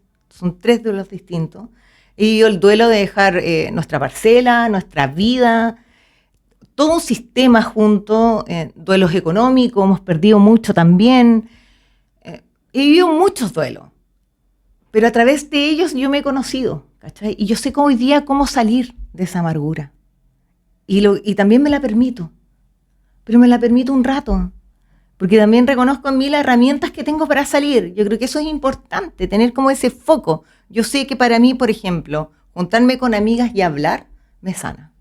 Speaker 2: duelos distintos. He vivido el duelo de dejar nuestra parcela, nuestra vida, todo un sistema junto, duelos económicos, hemos perdido mucho también. He vivido muchos duelos. Pero a través de ellos yo me he conocido, ¿cachai? Y yo sé hoy día cómo salir de esa amargura. Y también me la permito. Pero me la permito un rato. Porque también reconozco en mí las herramientas que tengo para salir. Yo creo que eso es importante, tener como ese foco. Yo sé que para mí, por ejemplo, juntarme con amigas y hablar, me sana.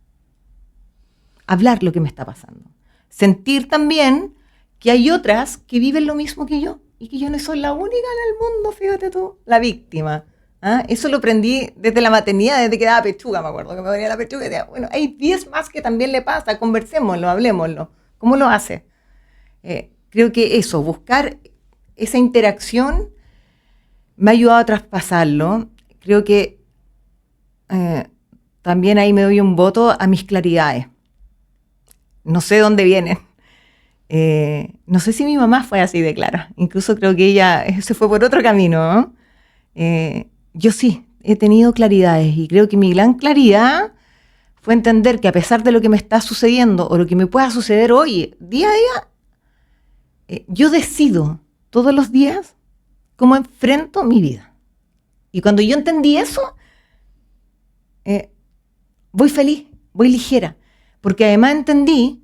Speaker 2: Hablar lo que me está pasando. Sentir también que hay otras que viven lo mismo que yo. Y que yo no soy la única en el mundo, fíjate tú, la víctima. ¿Ah? Eso lo aprendí desde la maternidad, desde que daba pechuga, me acuerdo, que me ponía la pechuga y decía, bueno, hay 10 más que también le pasa, conversémoslo, hablemoslo. ¿Cómo lo hace? Creo que eso, buscar esa interacción me ha ayudado a traspasarlo. Creo que también ahí me doy un voto a mis claridades. No sé dónde vienen. No sé si mi mamá fue así de clara. Incluso creo que ella se fue por otro camino, ¿no? Yo sí, he tenido claridades y creo que mi gran claridad fue entender que a pesar de lo que me está sucediendo o lo que me pueda suceder hoy, día a día, yo decido todos los días cómo enfrento mi vida. Y cuando yo entendí eso, voy feliz, voy ligera, porque además entendí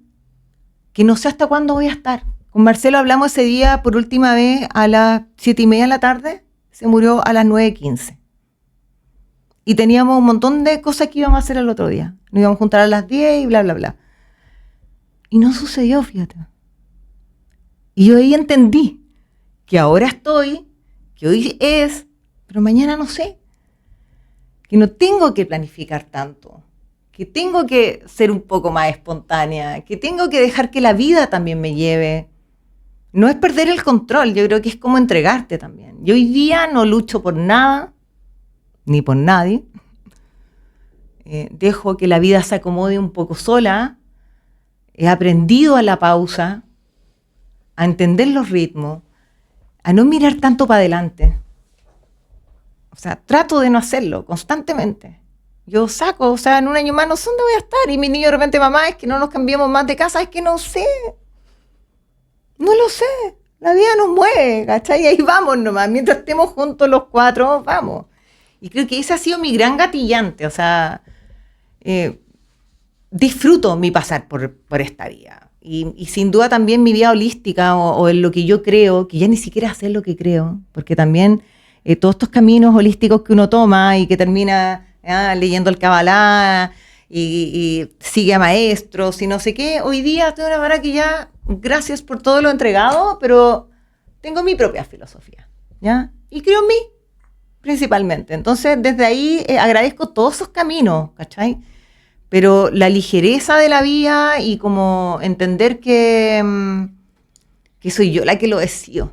Speaker 2: que no sé hasta cuándo voy a estar. Con Marcelo hablamos ese día por última vez a las 7:30 de la tarde, se murió a las 9:15. Y teníamos un montón de cosas que íbamos a hacer el otro día. Nos íbamos a juntar a las 10 y bla, bla, bla. Y no sucedió, fíjate. Y yo ahí entendí que ahora estoy, que hoy es, pero mañana no sé. Que no tengo que planificar tanto. Que tengo que ser un poco más espontánea, que tengo que dejar que la vida también me lleve. No es perder el control, yo creo que es como entregarte también. Yo hoy día no lucho por nada, ni por nadie. Dejo que la vida se acomode un poco sola. He aprendido a la pausa, a entender los ritmos, a no mirar tanto para adelante. O sea, trato de no hacerlo constantemente. Yo saco, o sea, en un año más no sé dónde voy a estar. Y mi niño de repente, mamá, es que no nos cambiamos más de casa, es que no sé. No lo sé. La vida nos mueve, ¿cachai? Y ahí vamos nomás. Mientras estemos juntos los 4, vamos. Y creo que ese ha sido mi gran gatillante. O sea, disfruto mi pasar por esta vida. Y sin duda también mi vida holística o en lo que yo creo, que ya ni siquiera sé lo que creo, porque también todos estos caminos holísticos que uno toma y que termina leyendo el Kabbalah y sigue a maestros y no sé qué, hoy día tengo una manera que ya, gracias por todo lo entregado, pero tengo mi propia filosofía, ¿ya? Y creo en mí, principalmente. Entonces, desde ahí agradezco todos esos caminos, ¿cachai? Pero la ligereza de la vida y como entender que soy yo la que lo decido,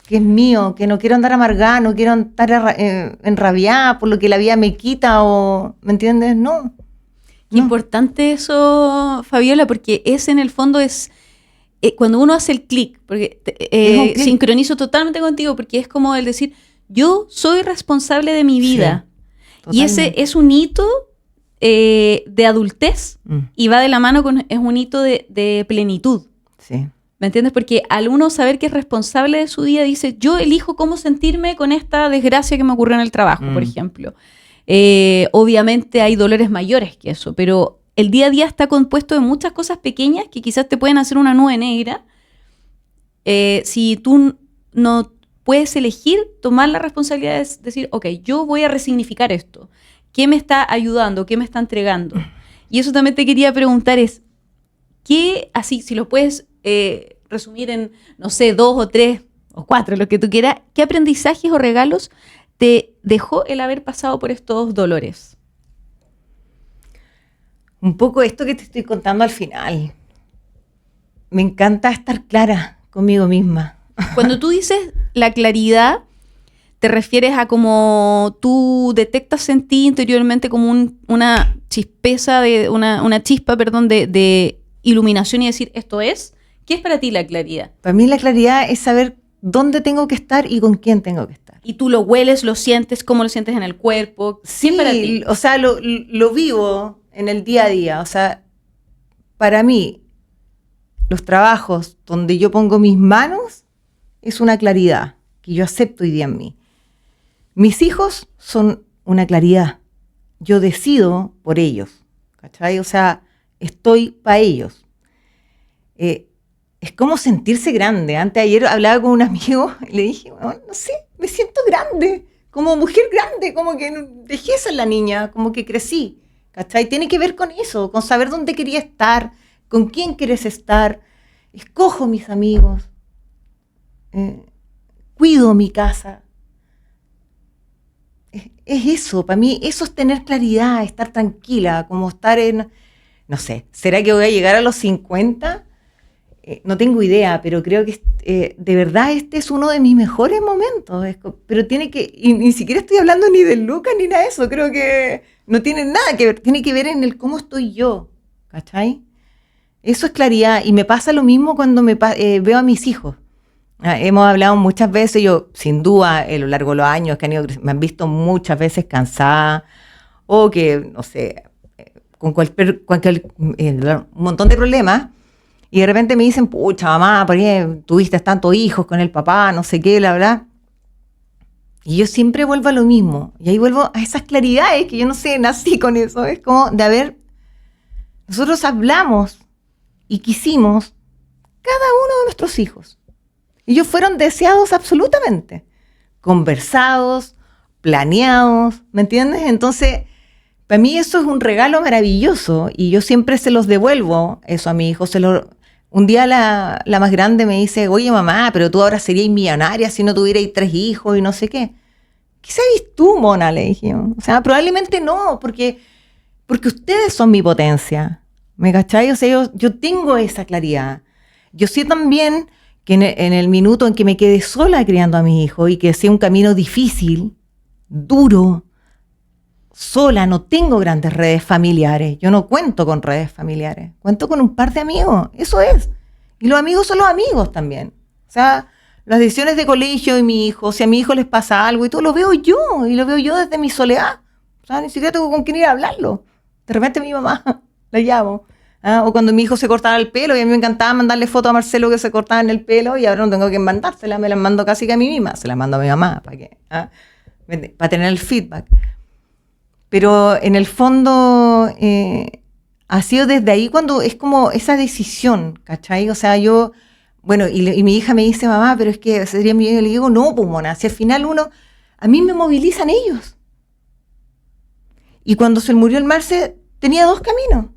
Speaker 2: que es mío, que no quiero andar amargada, no quiero andar enrabiada por lo que la vida me quita o, ¿me entiendes? No.
Speaker 1: Qué importante eso, Fabiola, porque ese en el fondo es cuando uno hace el clic, porque sincronizo totalmente contigo, porque es como el decir, yo soy responsable de mi vida. Sí, y ese es un hito de adultez y va de la mano es un hito de plenitud.
Speaker 2: Sí.
Speaker 1: ¿Me entiendes? Porque al uno saber que es responsable de su día, dice, yo elijo cómo sentirme con esta desgracia que me ocurrió en el trabajo, por ejemplo. Obviamente hay dolores mayores que eso, pero el día a día está compuesto de muchas cosas pequeñas que quizás te pueden hacer una nube negra. Si tú no puedes elegir tomar la responsabilidad de decir, ok, yo voy a resignificar esto. ¿Qué me está ayudando? ¿Qué me está entregando? Y eso también te quería preguntar es, ¿qué, así, si lo puedes resumir en, no sé, 2 o 3 o 4, lo que tú quieras, qué aprendizajes o regalos te dejó el haber pasado por estos dolores?
Speaker 2: Un poco esto que te estoy contando al final. Me encanta estar clara conmigo misma.
Speaker 1: Cuando tú dices la claridad, ¿te refieres a como tú detectas en ti interiormente como una chispeza, una chispa, perdón, de iluminación y decir, esto es? ¿Qué es para ti la claridad?
Speaker 2: Para mí la claridad es saber dónde tengo que estar y con quién tengo que estar.
Speaker 1: ¿Y tú lo hueles, lo sientes, cómo lo sientes en el cuerpo?
Speaker 2: Sí, para ti? O sea, lo vivo en el día a día. O sea, para mí, los trabajos donde yo pongo mis manos es una claridad que yo acepto hoy día en mí. Mis hijos son una claridad. Yo decido por ellos, ¿cachai? O sea, estoy para ellos. Es como sentirse grande. Ayer hablaba con un amigo y le dije, no sé, me siento grande, como mujer grande, como que dejé esa en la niña, como que crecí, ¿cachai? Tiene que ver con eso, con saber dónde quería estar, con quién quieres estar. Escojo mis amigos, cuido mi casa. Es eso, para mí eso es tener claridad, estar tranquila, como estar no sé, ¿será que voy a llegar a los 50? No tengo idea, pero creo que de verdad este es uno de mis mejores momentos. Pero tiene que, y ni siquiera estoy hablando ni de Lucas ni nada de eso, creo que no tiene nada que ver, tiene que ver en el cómo estoy yo, ¿cachai? Eso es claridad, y me pasa lo mismo cuando veo a mis hijos. Hemos hablado muchas veces, yo sin duda a lo largo de los años que han ido, me han visto muchas veces cansada o que, no sé, con cualquier un montón de problemas. Y de repente me dicen, pucha, mamá, ¿por qué tuviste tantos hijos con el papá? No sé qué, la verdad. Y yo siempre vuelvo a lo mismo. Y ahí vuelvo a esas claridades que yo no sé, nací con eso. Es como nosotros hablamos y quisimos cada uno de nuestros hijos. Ellos fueron deseados absolutamente. Conversados, planeados, ¿me entiendes? Entonces, para mí eso es un regalo maravilloso. Y yo siempre se los devuelvo eso a mi hijo. Un día la más grande me dice, oye mamá, pero tú ahora serías millonaria si no tuvierais 3 hijos y no sé qué. ¿Qué sabes tú, mona? Le dije. O sea, probablemente no, porque ustedes son mi potencia. ¿Me cachai? O sea, yo tengo esa claridad. Yo sé también que en el minuto en que me quedé sola criando a mis hijos y que sea un camino difícil, duro, sola, no tengo grandes redes familiares. Yo no cuento con redes familiares. Cuento con un par de amigos. Eso es. Y los amigos son los amigos también. O sea, las decisiones de colegio de mi hijo, si a mi hijo les pasa algo y todo, lo veo yo, y lo veo yo desde mi soledad. O sea, ni siquiera tengo con quién ir a hablarlo. De repente mi mamá la llamo. O cuando mi hijo se cortaba el pelo, y a mí me encantaba mandarle fotos a Marcelo que se cortaba en el pelo, y ahora no tengo que mandársela, me las mando casi que a mí misma, se las mando a mi mamá, para tener el feedback. Pero en el fondo ha sido desde ahí cuando es como esa decisión, ¿cachai? O sea, yo... Bueno, y mi hija me dice, mamá, pero es que sería mi... Yo le digo, no, pues, mona, si al final a mí me movilizan ellos. Y cuando se murió el Marce, tenía dos caminos.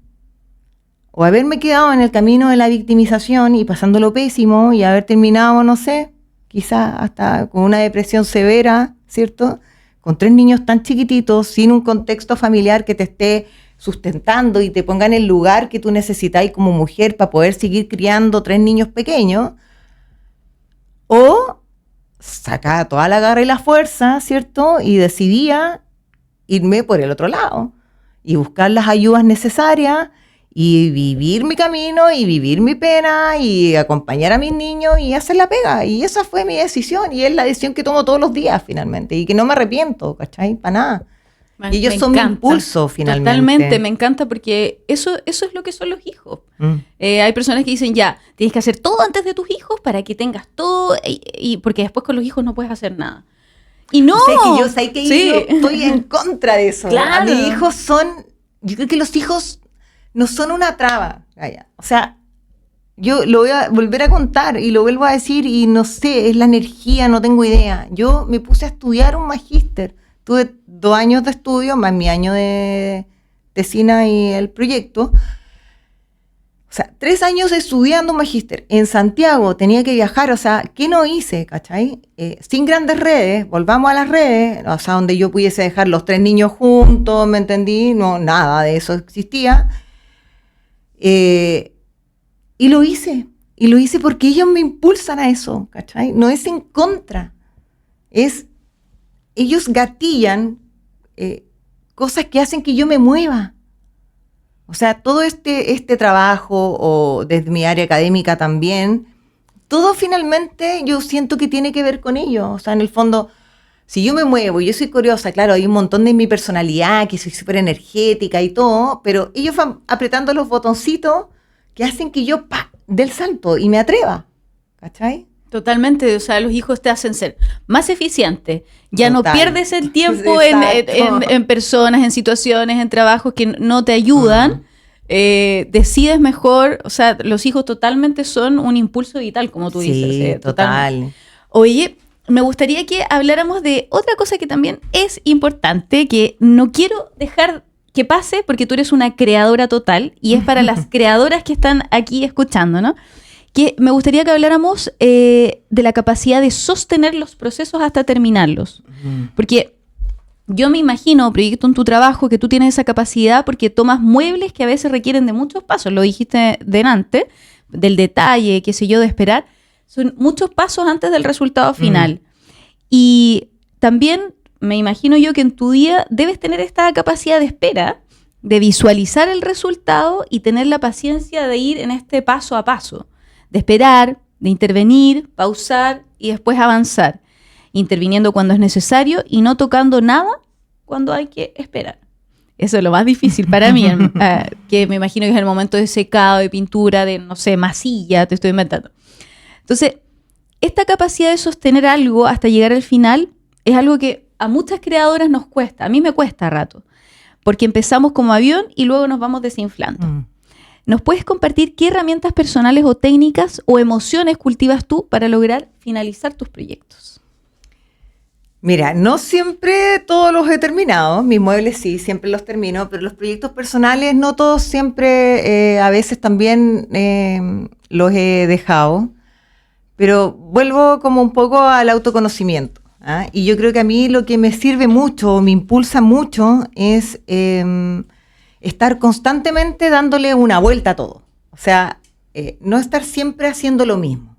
Speaker 2: O haberme quedado en el camino de la victimización y pasándolo pésimo y haber terminado, no sé, quizás hasta con una depresión severa, ¿cierto? Con 3 niños tan chiquititos, sin un contexto familiar que te esté sustentando y te ponga en el lugar que tú necesitas como mujer para poder seguir criando 3 niños pequeños, o sacaba toda la garra y la fuerza, ¿cierto? Y decidía irme por el otro lado y buscar las ayudas necesarias y vivir mi camino y vivir mi pena y acompañar a mis niños y hacer la pega. Y esa fue mi decisión y es la decisión que tomo todos los días finalmente y que no me arrepierto, ¿cachai? Para nada. Y ellos son mi impulso, finalmente.
Speaker 1: Totalmente, me encanta porque eso es lo que son los hijos. Hay personas que dicen, ya, tienes que hacer todo antes de tus hijos para que tengas todo, y porque después con los hijos no puedes hacer nada. Y no.
Speaker 2: Yo sé que yo estoy en contra de eso.
Speaker 1: Claro.
Speaker 2: Mis hijos yo creo que los hijos no son una traba, Gaya. O sea, yo lo voy a volver a contar y lo vuelvo a decir y no sé, es la energía, no tengo idea. Yo me puse a estudiar un magíster. Tuve 2 años de estudio, más mi año de tesina y el proyecto. O sea, 3 años estudiando un magíster. En Santiago tenía que viajar, o sea, ¿qué no hice, cachai? Sin grandes redes, volvamos a las redes, o sea, donde yo pudiese dejar los 3 niños juntos, ¿me entendí? No, nada de eso existía. Y lo hice porque ellos me impulsan a eso, ¿cachai? No es en contra, ellos gatillan cosas que hacen que yo me mueva. O sea, todo este trabajo, o desde mi área académica también, todo finalmente yo siento que tiene que ver con ellos. O sea, en el fondo, si yo me muevo y yo soy curiosa, claro, hay un montón de mi personalidad, que soy súper energética y todo, pero ellos van apretando los botoncitos que hacen que yo dé el salto y me atreva. ¿Cachai?
Speaker 1: Totalmente, o sea, los hijos te hacen ser más eficiente. Ya
Speaker 2: Total.
Speaker 1: No pierdes el tiempo en personas, en situaciones, en trabajos que no te ayudan. Decides mejor, o sea, los hijos totalmente son un impulso vital, como tú dices.
Speaker 2: Sí, total.
Speaker 1: Oye, me gustaría que habláramos de otra cosa que también es importante, que no quiero dejar que pase porque tú eres una creadora total y es para las creadoras que están aquí escuchando, ¿no? Que me gustaría que habláramos de la capacidad de sostener los procesos hasta terminarlos. Porque yo me imagino, proyecto en tu trabajo, que tú tienes esa capacidad porque tomas muebles que a veces requieren de muchos pasos. Lo dijiste delante, del detalle, qué sé yo, de esperar. Son muchos pasos antes del resultado final. Y también me imagino yo que en tu día debes tener esta capacidad de espera, de visualizar el resultado y tener la paciencia de ir en este paso a paso. De esperar, de intervenir, pausar y después avanzar, interviniendo cuando es necesario y no tocando nada cuando hay que esperar. Eso es lo más difícil para mí, que me imagino que es el momento de secado, de pintura, de, no sé, masilla, te estoy inventando. Entonces, esta capacidad de sostener algo hasta llegar al final es algo que a muchas creadoras nos cuesta, a mí me cuesta rato, porque empezamos como avión y luego nos vamos desinflando. ¿Nos puedes compartir qué herramientas personales o técnicas o emociones cultivas tú para lograr finalizar tus proyectos?
Speaker 2: Mira, no siempre todos los he terminado, mis muebles sí, siempre los termino, pero los proyectos personales no todos siempre, a veces también los he dejado, pero vuelvo como un poco al autoconocimiento, ¿ah? Y yo creo que a mí lo que me sirve mucho, me impulsa mucho, es estar constantemente dándole una vuelta a todo. O sea, no estar siempre haciendo lo mismo.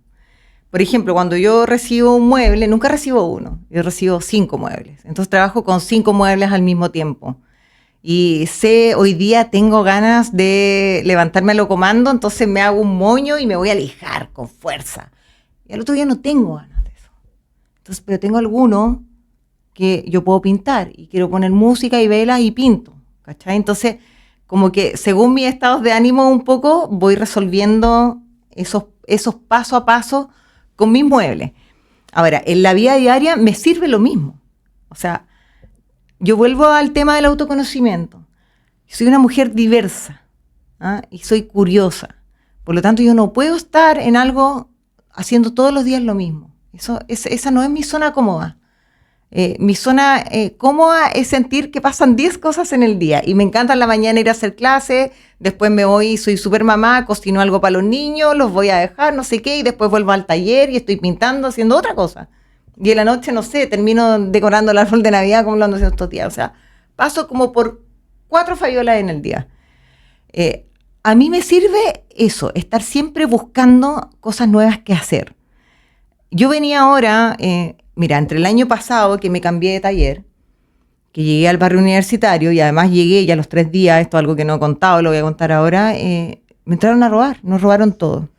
Speaker 2: Por ejemplo, cuando yo recibo un mueble, nunca recibo uno, yo recibo 5 muebles. Entonces trabajo con 5 muebles al mismo tiempo. Y hoy día tengo ganas de levantarme a lo comando, entonces me hago un moño y me voy a lijar con fuerza. Y al otro día no tengo ganas. Entonces, pero tengo algunos que yo puedo pintar y quiero poner música y velas y pinto, ¿cachai? Entonces, como que según mis estados de ánimo un poco, voy resolviendo esos paso a paso con mis muebles. Ahora, en la vida diaria me sirve lo mismo. O sea, yo vuelvo al tema del autoconocimiento. Yo soy una mujer diversa, ¿ah? Y soy curiosa. Por lo tanto, yo no puedo estar en algo haciendo todos los días lo mismo. Esa no es mi zona cómoda. Mi zona cómoda es sentir que pasan 10 cosas en el día. Y me encanta en la mañana ir a hacer clases, después me voy, soy súper mamá, cocino algo para los niños, los voy a dejar, no sé qué, y después vuelvo al taller y estoy pintando, haciendo otra cosa. Y en la noche, no sé, termino decorando el árbol de Navidad como lo ando haciendo estos días. O sea, paso como por 4 Fabiolas en el día. A mí me sirve eso, estar siempre buscando cosas nuevas que hacer. Yo venía ahora, mira, entre el año pasado que me cambié de taller, que llegué al barrio universitario y además llegué ya a los 3 días, esto es algo que no he contado, lo voy a contar ahora, me entraron a robar, nos robaron todo.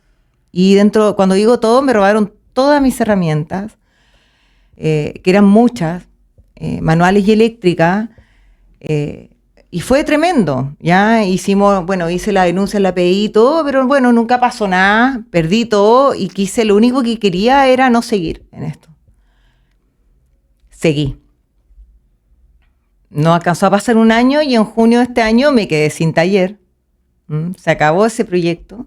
Speaker 2: Y cuando digo todo, me robaron todas mis herramientas, que eran muchas, manuales y eléctricas, y fue tremendo, ya hice la denuncia en la PDI y todo, pero bueno, nunca pasó nada, perdí todo y lo único que quería era no seguir en esto. Seguí. No alcanzó a pasar un año y en junio de este año me quedé sin taller. Se acabó ese proyecto,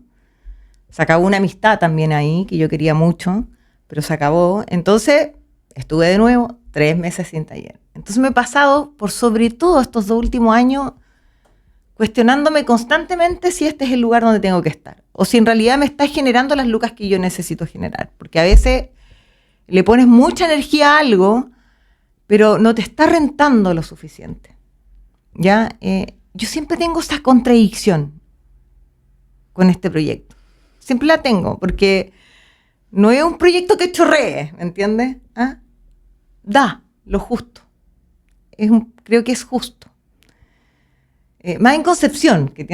Speaker 2: se acabó una amistad también ahí, que yo quería mucho, pero se acabó. Entonces estuve de nuevo 3 meses sin taller. Entonces me he pasado por sobre todo estos 2 últimos años cuestionándome constantemente si este es el lugar donde tengo que estar o si en realidad me está generando las lucas que yo necesito generar, porque a veces le pones mucha energía a algo pero no te está rentando lo suficiente, ¿ya? Yo siempre tengo esa contradicción con este proyecto, siempre la tengo, porque no es un proyecto que chorree, ¿me entiendes? ¿Ah? Da lo justo. Creo que es justo. Más en Concepción, que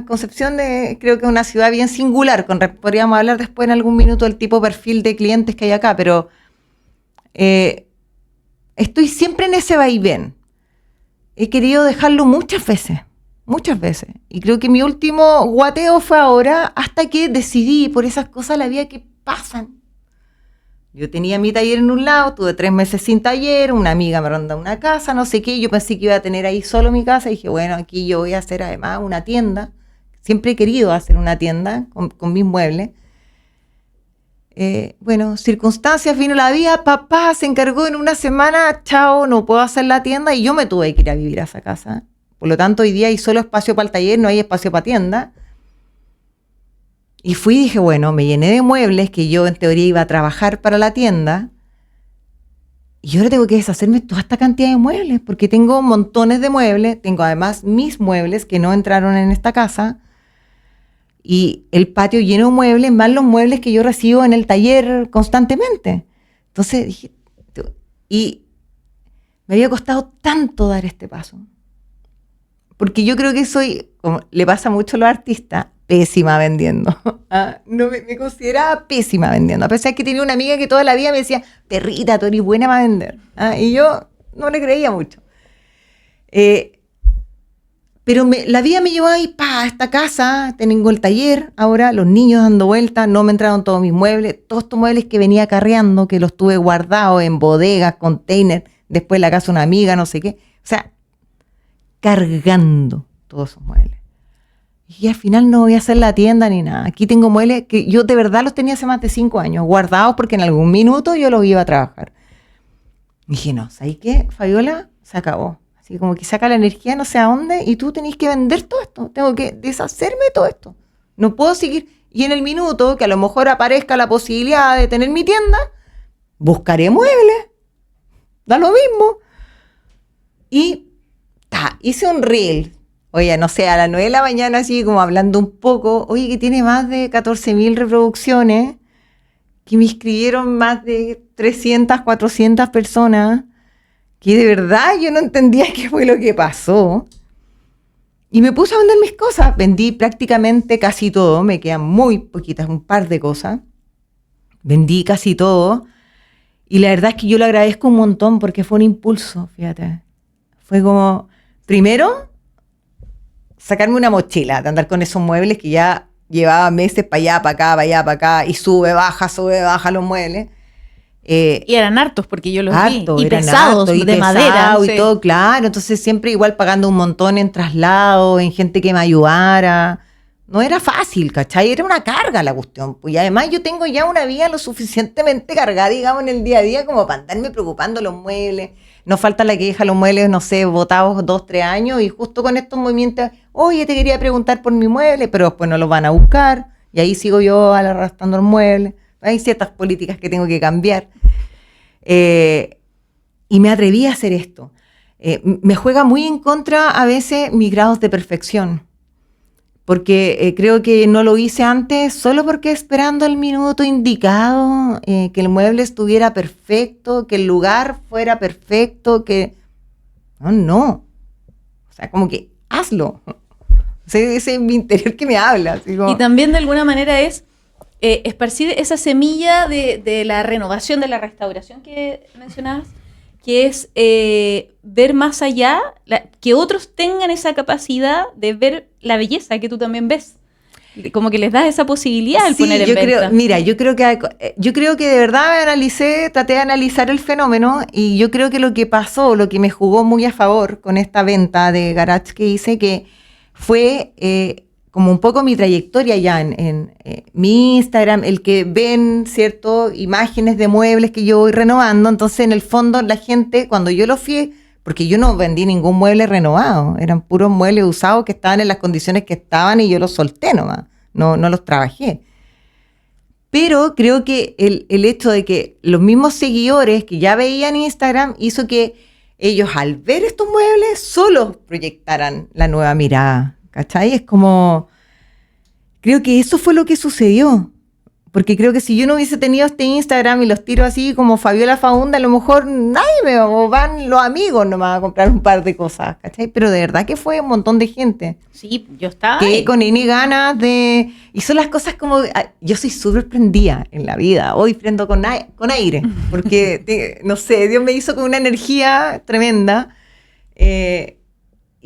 Speaker 2: Concepción creo que es una ciudad bien singular, podríamos hablar después en algún minuto del tipo de perfil de clientes que hay acá, pero estoy siempre en ese vaivén. He querido dejarlo muchas veces, y creo que mi último guateo fue ahora, hasta que decidí por esas cosas de la vida que pasan. Yo tenía mi taller en un lado, tuve 3 meses sin taller, una amiga me arrendó una casa, no sé qué, yo pensé que iba a tener ahí solo mi casa, y dije, bueno, aquí yo voy a hacer además una tienda, siempre he querido hacer una tienda con mis muebles. Circunstancias, vino la vida, papá se encargó en una semana, chao, no puedo hacer la tienda, y yo me tuve que ir a vivir a esa casa. Por lo tanto, hoy día hay solo espacio para el taller, no hay espacio para tienda. Y fui y dije, bueno, me llené de muebles que yo en teoría iba a trabajar para la tienda. Y ahora tengo que deshacerme toda esta cantidad de muebles, porque tengo montones de muebles, tengo además mis muebles que no entraron en esta casa, y el patio lleno de muebles, más los muebles que yo recibo en el taller constantemente. Entonces dije, y me había costado tanto dar este paso, porque yo creo que soy, como le pasa mucho a los artistas, pésima vendiendo. No me consideraba pésima vendiendo, a pesar que tenía una amiga que toda la vida me decía, perrita, tú eres buena para vender. Y yo no le creía mucho. Pero la vida me llevó ahí, a esta casa, tengo el taller, ahora los niños dando vueltas, no me entraron todos mis muebles, todos estos muebles que venía acarreando, que los tuve guardados en bodegas, containers, después la casa de una amiga, no sé qué. O sea, cargando todos esos muebles. Y al final no voy a hacer la tienda ni nada. Aquí tengo muebles que yo de verdad los tenía hace más de 5 años, guardados porque en algún minuto yo los iba a trabajar. Y dije, no, ¿sabes qué, Fabiola? Se acabó. Así como que saca la energía no sé a dónde y tú tenés que vender todo esto. Tengo que deshacerme de todo esto. No puedo seguir. Y en el minuto que a lo mejor aparezca la posibilidad de tener mi tienda, buscaré muebles. Da lo mismo. Y hice un reel. Oye, no sé, a las 9 de la mañana, así como hablando un poco, oye, que tiene más de 14.000 reproducciones, que me escribieron más de 300, 400 personas, que de verdad yo no entendía qué fue lo que pasó. Y me puse a vender mis cosas. Vendí prácticamente casi todo, me quedan muy poquitas, un par de cosas. Vendí casi todo. Y la verdad es que yo lo agradezco un montón porque fue un impulso, fíjate. Fue como, primero, sacarme una mochila de andar con esos muebles que ya llevaba meses para allá, para acá, para allá, para acá, y sube, baja los muebles.
Speaker 1: Y eran hartos porque yo los
Speaker 2: harto,
Speaker 1: vi. Y
Speaker 2: eran
Speaker 1: pesados,
Speaker 2: harto, y
Speaker 1: de madera.
Speaker 2: y todo, claro. Entonces siempre igual pagando un montón en traslado, en gente que me ayudara. No era fácil, ¿cachai? Era una carga la cuestión. Pues, y además yo tengo ya una vida lo suficientemente cargada, digamos, en el día a día como para andarme preocupando los muebles. No falta la que deja los muebles, no sé, botados 2, 3 años y justo con estos movimientos, oye, te quería preguntar por mi mueble, pero después no los van a buscar y ahí sigo yo arrastrando el mueble. Hay ciertas políticas que tengo que cambiar. Y me atreví a hacer esto. Me juega muy en contra a veces mis grados de perfección. Porque creo que no lo hice antes solo porque esperando el minuto indicado, que el mueble estuviera perfecto, que el lugar fuera perfecto, que... No. O sea, como que hazlo. Ese es mi interior que me habla. Así como...
Speaker 1: Y también de alguna manera es esparcir esa semilla de la renovación, de la restauración que mencionabas, que es ver más allá, que otros tengan esa capacidad de ver la belleza que tú también ves. Como que les das esa posibilidad al poner en venta.
Speaker 2: Yo creo que de verdad traté de analizar el fenómeno y yo creo que lo que pasó, lo que me jugó muy a favor con esta venta de garage que hice, que fue como un poco mi trayectoria ya en mi Instagram, el que ven, ¿cierto?, imágenes de muebles que yo voy renovando. Entonces, en el fondo, la gente, cuando yo lo fui, porque yo no vendí ningún mueble renovado, eran puros muebles usados que estaban en las condiciones que estaban y yo los solté nomás, no los trabajé. Pero creo que el hecho de que los mismos seguidores que ya veían Instagram hizo que ellos, al ver estos muebles, solos proyectaran la nueva mirada. ¿Cachai? Es como, creo que eso fue lo que sucedió, porque creo que si yo no hubiese tenido este Instagram y los tiro así como Fabiola Faunda, a lo mejor nadie o van los amigos nomás a comprar un par de cosas, ¿cachai? Pero de verdad que fue un montón de gente.
Speaker 1: Sí, yo estaba
Speaker 2: que
Speaker 1: ahí.
Speaker 2: Con N ganas de... Y son las cosas como... Yo soy súper prendida en la vida, hoy prendo con aire, porque, no sé, Dios me hizo con una energía tremenda,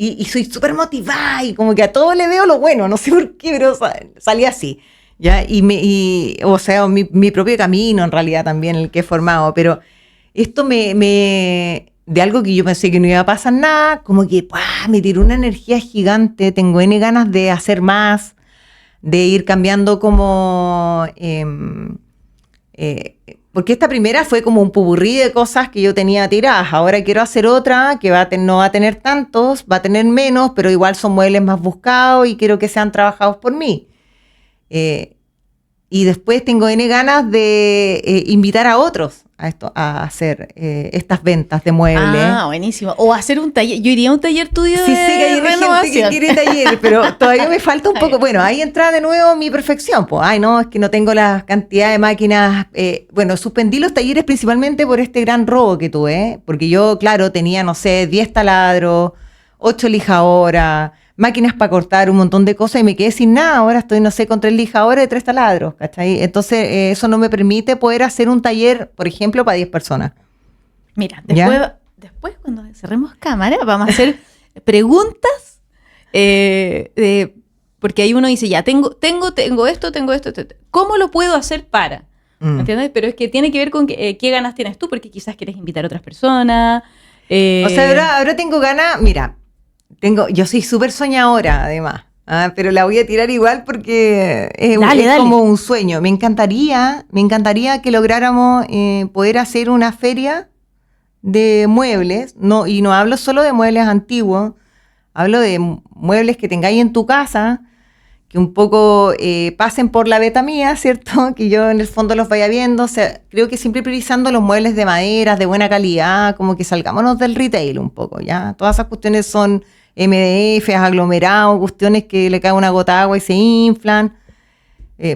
Speaker 2: y soy súper motivada y como que a todo le veo lo bueno, no sé por qué, pero salí así, ¿ya? O sea, mi propio camino en realidad también, el que he formado, pero esto de algo que yo pensé que no iba a pasar nada, como que me tiró una energía gigante, tengo N ganas de hacer más, de ir cambiando como... porque esta primera fue como un pupurrí de cosas que yo tenía tiradas. Ahora quiero hacer otra que no va a tener tantos, va a tener menos, pero igual son muebles más buscados y quiero que sean trabajados por mí. Y después tengo N ganas de invitar a otros a hacer estas ventas de muebles.
Speaker 1: Ah, buenísimo. O hacer un taller. Yo iría a un taller tuyo de
Speaker 2: Sí, que hay gente que quiere taller, pero todavía me falta un poco. Bueno, ahí entra de nuevo mi perfección. Pues, no, es que no tengo la cantidad de máquinas. Bueno, suspendí los talleres principalmente por este gran robo que tuve, porque yo, claro, tenía, no sé, 10 taladros, 8 lijadoras, máquinas para cortar, un montón de cosas y me quedé sin nada. Ahora estoy, no sé, con 3 lijadoras y 3 taladros, ¿cachai? Entonces, eso no me permite poder hacer un taller, por ejemplo, para 10 personas.
Speaker 1: Mira, después cuando cerremos cámara, vamos a hacer preguntas, porque ahí uno dice, ya, tengo esto. ¿Cómo lo puedo hacer para? ¿Entiendes? Pero es que tiene que ver con qué ganas tienes tú, porque quizás quieres invitar a otras personas.
Speaker 2: O sea, ahora tengo ganas, mira, yo soy súper soñadora, además, pero la voy a tirar igual porque es como un sueño. Me encantaría que lográramos poder hacer una feria de muebles, y no hablo solo de muebles antiguos, hablo de muebles que tengáis en tu casa, que un poco pasen por la beta mía, ¿cierto? Que yo en el fondo los vaya viendo. O sea, creo que siempre priorizando los muebles de madera, de buena calidad, como que salgámonos del retail un poco, ¿ya? Todas esas cuestiones son MDF, aglomerados, cuestiones que le cae una gota de agua y se inflan.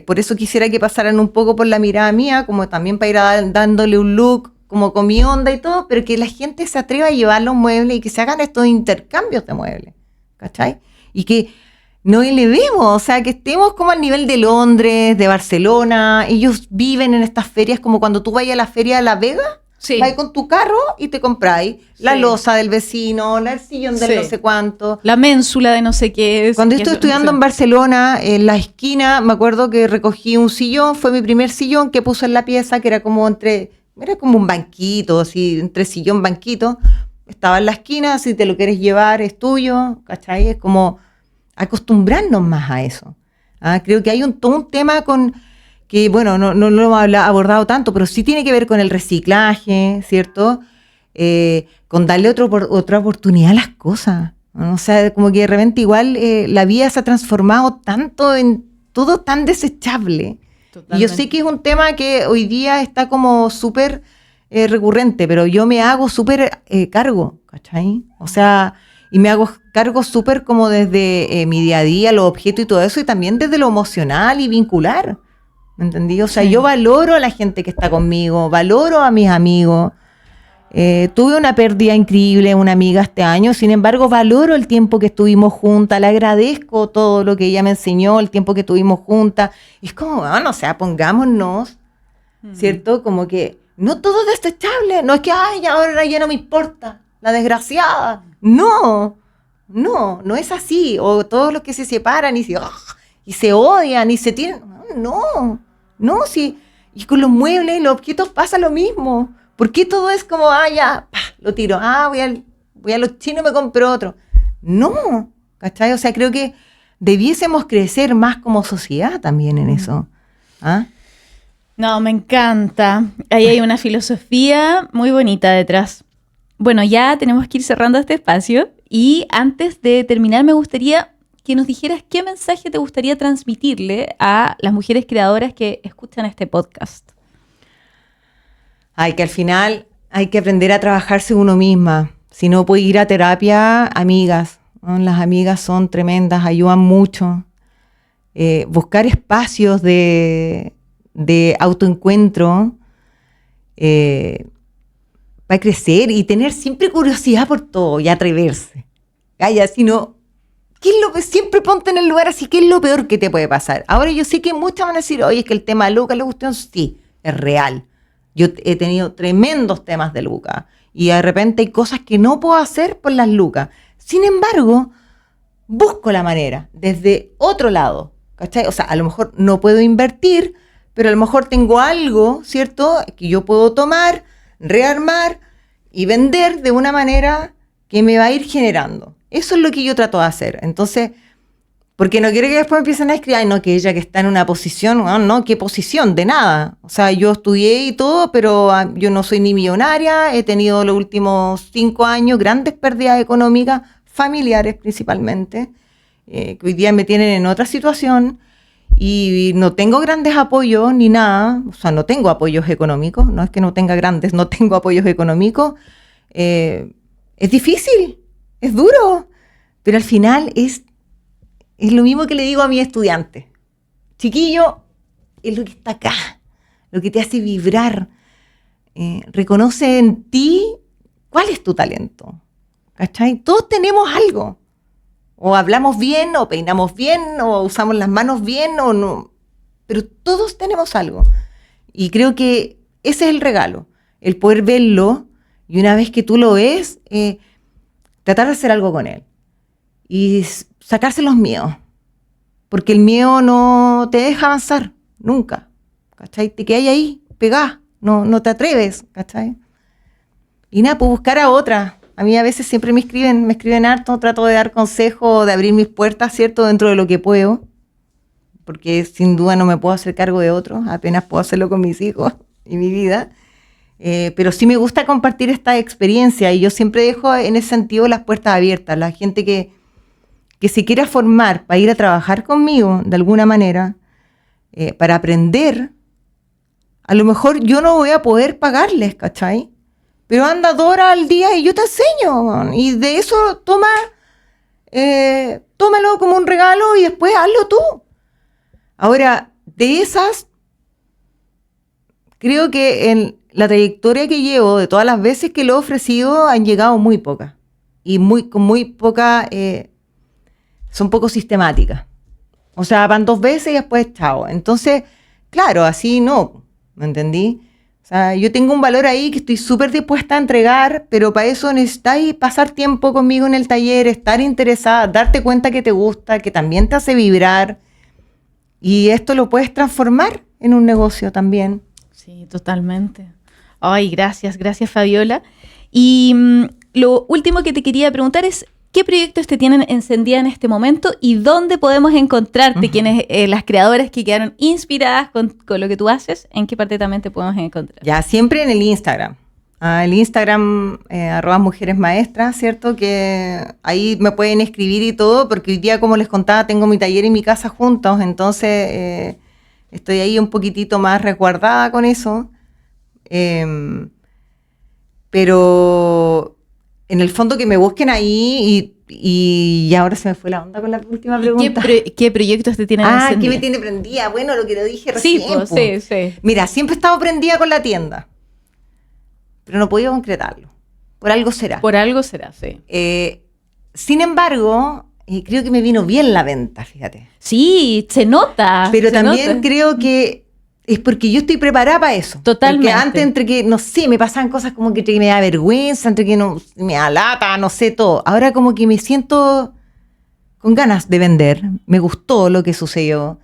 Speaker 2: Por eso quisiera que pasaran un poco por la mirada mía, como también para ir dándole un look como con mi onda y todo, pero que la gente se atreva a llevar los muebles y que se hagan estos intercambios de muebles, ¿cachai? Y que no elevemos, o sea, que estemos como al nivel de Londres, de Barcelona. Ellos viven en estas ferias como cuando tú vayas a la feria de La Vega,
Speaker 1: Sí.
Speaker 2: vas con tu carro y te compráis la
Speaker 1: Sí.
Speaker 2: loza del vecino, el sillón del
Speaker 1: Sí.
Speaker 2: no sé cuánto.
Speaker 1: La ménsula de no sé qué es.
Speaker 2: Cuando yo
Speaker 1: que
Speaker 2: estuve estudiando en Barcelona, en la esquina, me acuerdo que recogí un sillón, fue mi primer sillón que puse en la pieza, que era como un banquito, así, entre sillón, banquito. Estaba en la esquina, si te lo quieres llevar es tuyo, ¿cachai? Es como acostumbrarnos más a eso. Creo que hay todo un tema que, bueno, no lo hemos abordado tanto, pero sí tiene que ver con el reciclaje, ¿cierto? Con darle otra oportunidad a las cosas, ¿no? O sea, como que de repente igual la vida se ha transformado tanto en todo tan desechable.
Speaker 1: Totalmente.
Speaker 2: Y yo sé que es un tema que hoy día está como súper recurrente, pero yo me hago súper cargo, ¿cachai? O sea, y me hago cargo súper como desde mi día a día, los objetos y todo eso, y también desde lo emocional y vincular, ¿me entendí? O sea,
Speaker 1: Sí.
Speaker 2: yo valoro a la gente que está conmigo, valoro a mis amigos. Tuve una pérdida increíble, una amiga este año, sin embargo valoro el tiempo que estuvimos juntas, le agradezco todo lo que ella me enseñó, el tiempo que estuvimos juntas. Y es como, bueno, o sea, pongámonos, ¿cierto? Como que no todo es desechable, no es que, ay, ahora ya no me importa, la desgraciada. No es así. O todos los que se separan y se odian y se tienen, no, sí. Y con los muebles y los objetos pasa lo mismo. ¿Por qué todo es como, ya, lo tiro, voy a los chinos y me compro otro? No, ¿cachai? O sea, creo que debiésemos crecer más como sociedad también en eso.
Speaker 1: No, me encanta. Ahí hay una filosofía muy bonita detrás. Bueno, ya tenemos que ir cerrando este espacio y antes de terminar me gustaría que nos dijeras qué mensaje te gustaría transmitirle a las mujeres creadoras que escuchan este podcast.
Speaker 2: Que al final hay que aprender a trabajarse uno misma. Si no puede ir a terapia, amigas, ¿no? Las amigas son tremendas, ayudan mucho. Buscar espacios de autoencuentro para crecer y tener siempre curiosidad por todo y atreverse. Sino, ¿qué es lo que siempre ponte en el lugar así? ¿Qué es lo peor que te puede pasar? Ahora yo sé que muchas van a decir, oye, es que el tema de Luca, la cuestión sí, es real. Yo he tenido tremendos temas de Luca y de repente hay cosas que no puedo hacer por las lucas. Sin embargo, busco la manera desde otro lado, ¿cachai? O sea, a lo mejor no puedo invertir, pero a lo mejor tengo algo, ¿cierto?, que yo puedo tomar, rearmar y vender de una manera que me va a ir generando. Eso es lo que yo trato de hacer. Entonces, porque no quiero que después empiecen a escribir, no, que ella que está en una posición, no, ¿qué posición? De nada. O sea, yo estudié y todo, pero yo no soy ni millonaria, he tenido los últimos 5 años grandes pérdidas económicas, familiares principalmente, que hoy día me tienen en otra situación y no tengo grandes apoyos ni nada, o sea, no tengo apoyos económicos, no es que no tenga grandes, no tengo apoyos económicos. Es difícil, es duro, pero al final es lo mismo que le digo a mi estudiante. Chiquillo, es lo que está acá, lo que te hace vibrar. Reconoce en ti cuál es tu talento. ¿Cachai? Todos tenemos algo. O hablamos bien, o peinamos bien, o usamos las manos bien, o no. Pero todos tenemos algo. Y creo que ese es el regalo, el poder verlo, y una vez que tú lo ves, tratar de hacer algo con él. Y sacarse los miedos, porque el miedo no te deja avanzar, nunca, ¿cachai? Te quedas ahí, pegás, no te atreves, ¿cachai? Y nada, pues buscar a otra. A mí a veces siempre me escriben harto, trato de dar consejos, de abrir mis puertas, ¿cierto?, dentro de lo que puedo, porque sin duda no me puedo hacer cargo de otros, apenas puedo hacerlo con mis hijos y mi vida. Pero sí me gusta compartir esta experiencia y yo siempre dejo en ese sentido las puertas abiertas. La gente que se quiera formar para ir a trabajar conmigo de alguna manera, para aprender, a lo mejor yo no voy a poder pagarles, ¿cachai? Pero anda 2 horas al día y yo te enseño, y de eso tómalo como un regalo y después hazlo tú. Ahora, de esas, creo que en la trayectoria que llevo, de todas las veces que lo he ofrecido, han llegado muy pocas. Y con muy poca son poco sistemáticas. O sea, van 2 veces y después chao. Entonces, claro, así no, ¿me entendí? O sea, yo tengo un valor ahí que estoy súper dispuesta a entregar, pero para eso necesitáis pasar tiempo conmigo en el taller, estar interesada, darte cuenta que te gusta, que también te hace vibrar. Y esto lo puedes transformar en un negocio también.
Speaker 1: Sí, totalmente. Ay, gracias Fabiola. Y lo último que te quería preguntar es, ¿qué proyectos te tienen encendida en este momento y dónde podemos encontrarte? Quienes, las creadoras que quedaron inspiradas con lo que tú haces, ¿en qué parte también te podemos encontrar?
Speaker 2: Ya, siempre en el Instagram. El Instagram, @mujeresmaestras, ¿cierto? Que ahí me pueden escribir y todo, porque hoy día, como les contaba, tengo mi taller y mi casa juntos, entonces estoy ahí un poquitito más resguardada con eso. Pero en el fondo que me busquen ahí y ahora se me fue la onda con la última pregunta.
Speaker 1: ¿Qué proyectos te tienen encendida?
Speaker 2: ¿Qué me tiene prendida? Bueno, lo que lo dije recién.
Speaker 1: Sí.
Speaker 2: Mira, siempre he estado prendida con la tienda, pero no he podido concretarlo. Por algo será.
Speaker 1: Por algo será, sí.
Speaker 2: Sin embargo, creo que me vino bien la venta, fíjate.
Speaker 1: Sí, se nota.
Speaker 2: Pero también creo que es porque yo estoy preparada para eso.
Speaker 1: Totalmente.
Speaker 2: Porque antes, entre que, no sé, me pasaban cosas como que me da vergüenza, entre que no, me da lata, no sé, todo. Ahora como que me siento con ganas de vender. Me gustó lo que sucedió.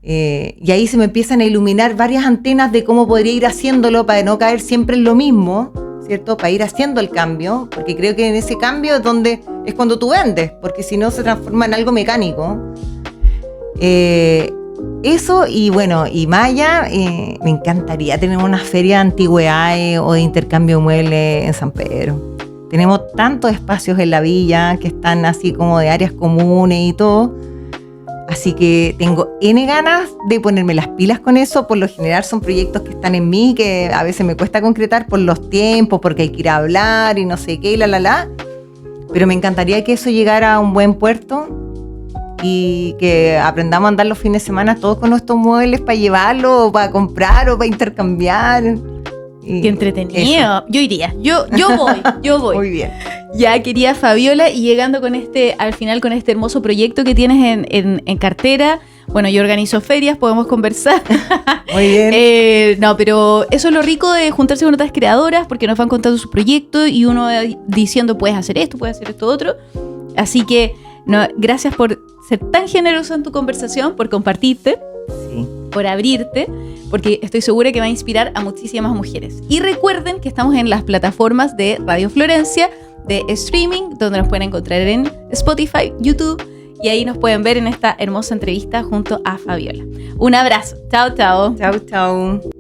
Speaker 2: Y ahí se me empiezan a iluminar varias antenas de cómo podría ir haciéndolo para no caer siempre en lo mismo, ¿cierto? Para ir haciendo el cambio, porque creo que en ese cambio es cuando tú vendes, porque si no se transforma en algo mecánico. Eso, y bueno, y Maya, me encantaría tener una feria de antigüedades o de intercambio de muebles en San Pedro. Tenemos tantos espacios en la villa que están así como de áreas comunes y todo. Así que tengo N ganas de ponerme las pilas con eso. Por lo general son proyectos que están en mí, que a veces me cuesta concretar por los tiempos, porque hay que ir a hablar y no sé qué, Pero me encantaría que eso llegara a un buen puerto y que aprendamos a andar los fines de semana todos con nuestros muebles para llevarlo, o para comprar, o para intercambiar.
Speaker 1: Qué entretenido. Eso. Yo iría. Yo voy.
Speaker 2: Muy bien.
Speaker 1: Ya, querida Fabiola, y llegando al final con este hermoso proyecto que tienes en cartera. Bueno, yo organizo ferias, podemos conversar.
Speaker 2: Muy bien.
Speaker 1: No, pero eso es lo rico de juntarse con otras creadoras, porque nos van contando sus proyectos y uno diciendo, puedes hacer esto otro. Así que, no, gracias por ser tan generoso en tu conversación, por compartirte,
Speaker 2: sí,
Speaker 1: por abrirte, porque estoy segura que va a inspirar a muchísimas mujeres. Y recuerden que estamos en las plataformas de Radio Florencia, de streaming, donde nos pueden encontrar en Spotify, YouTube, y ahí nos pueden ver en esta hermosa entrevista junto a Fabiola. Un abrazo. Chao, chao.
Speaker 2: Chao, chao.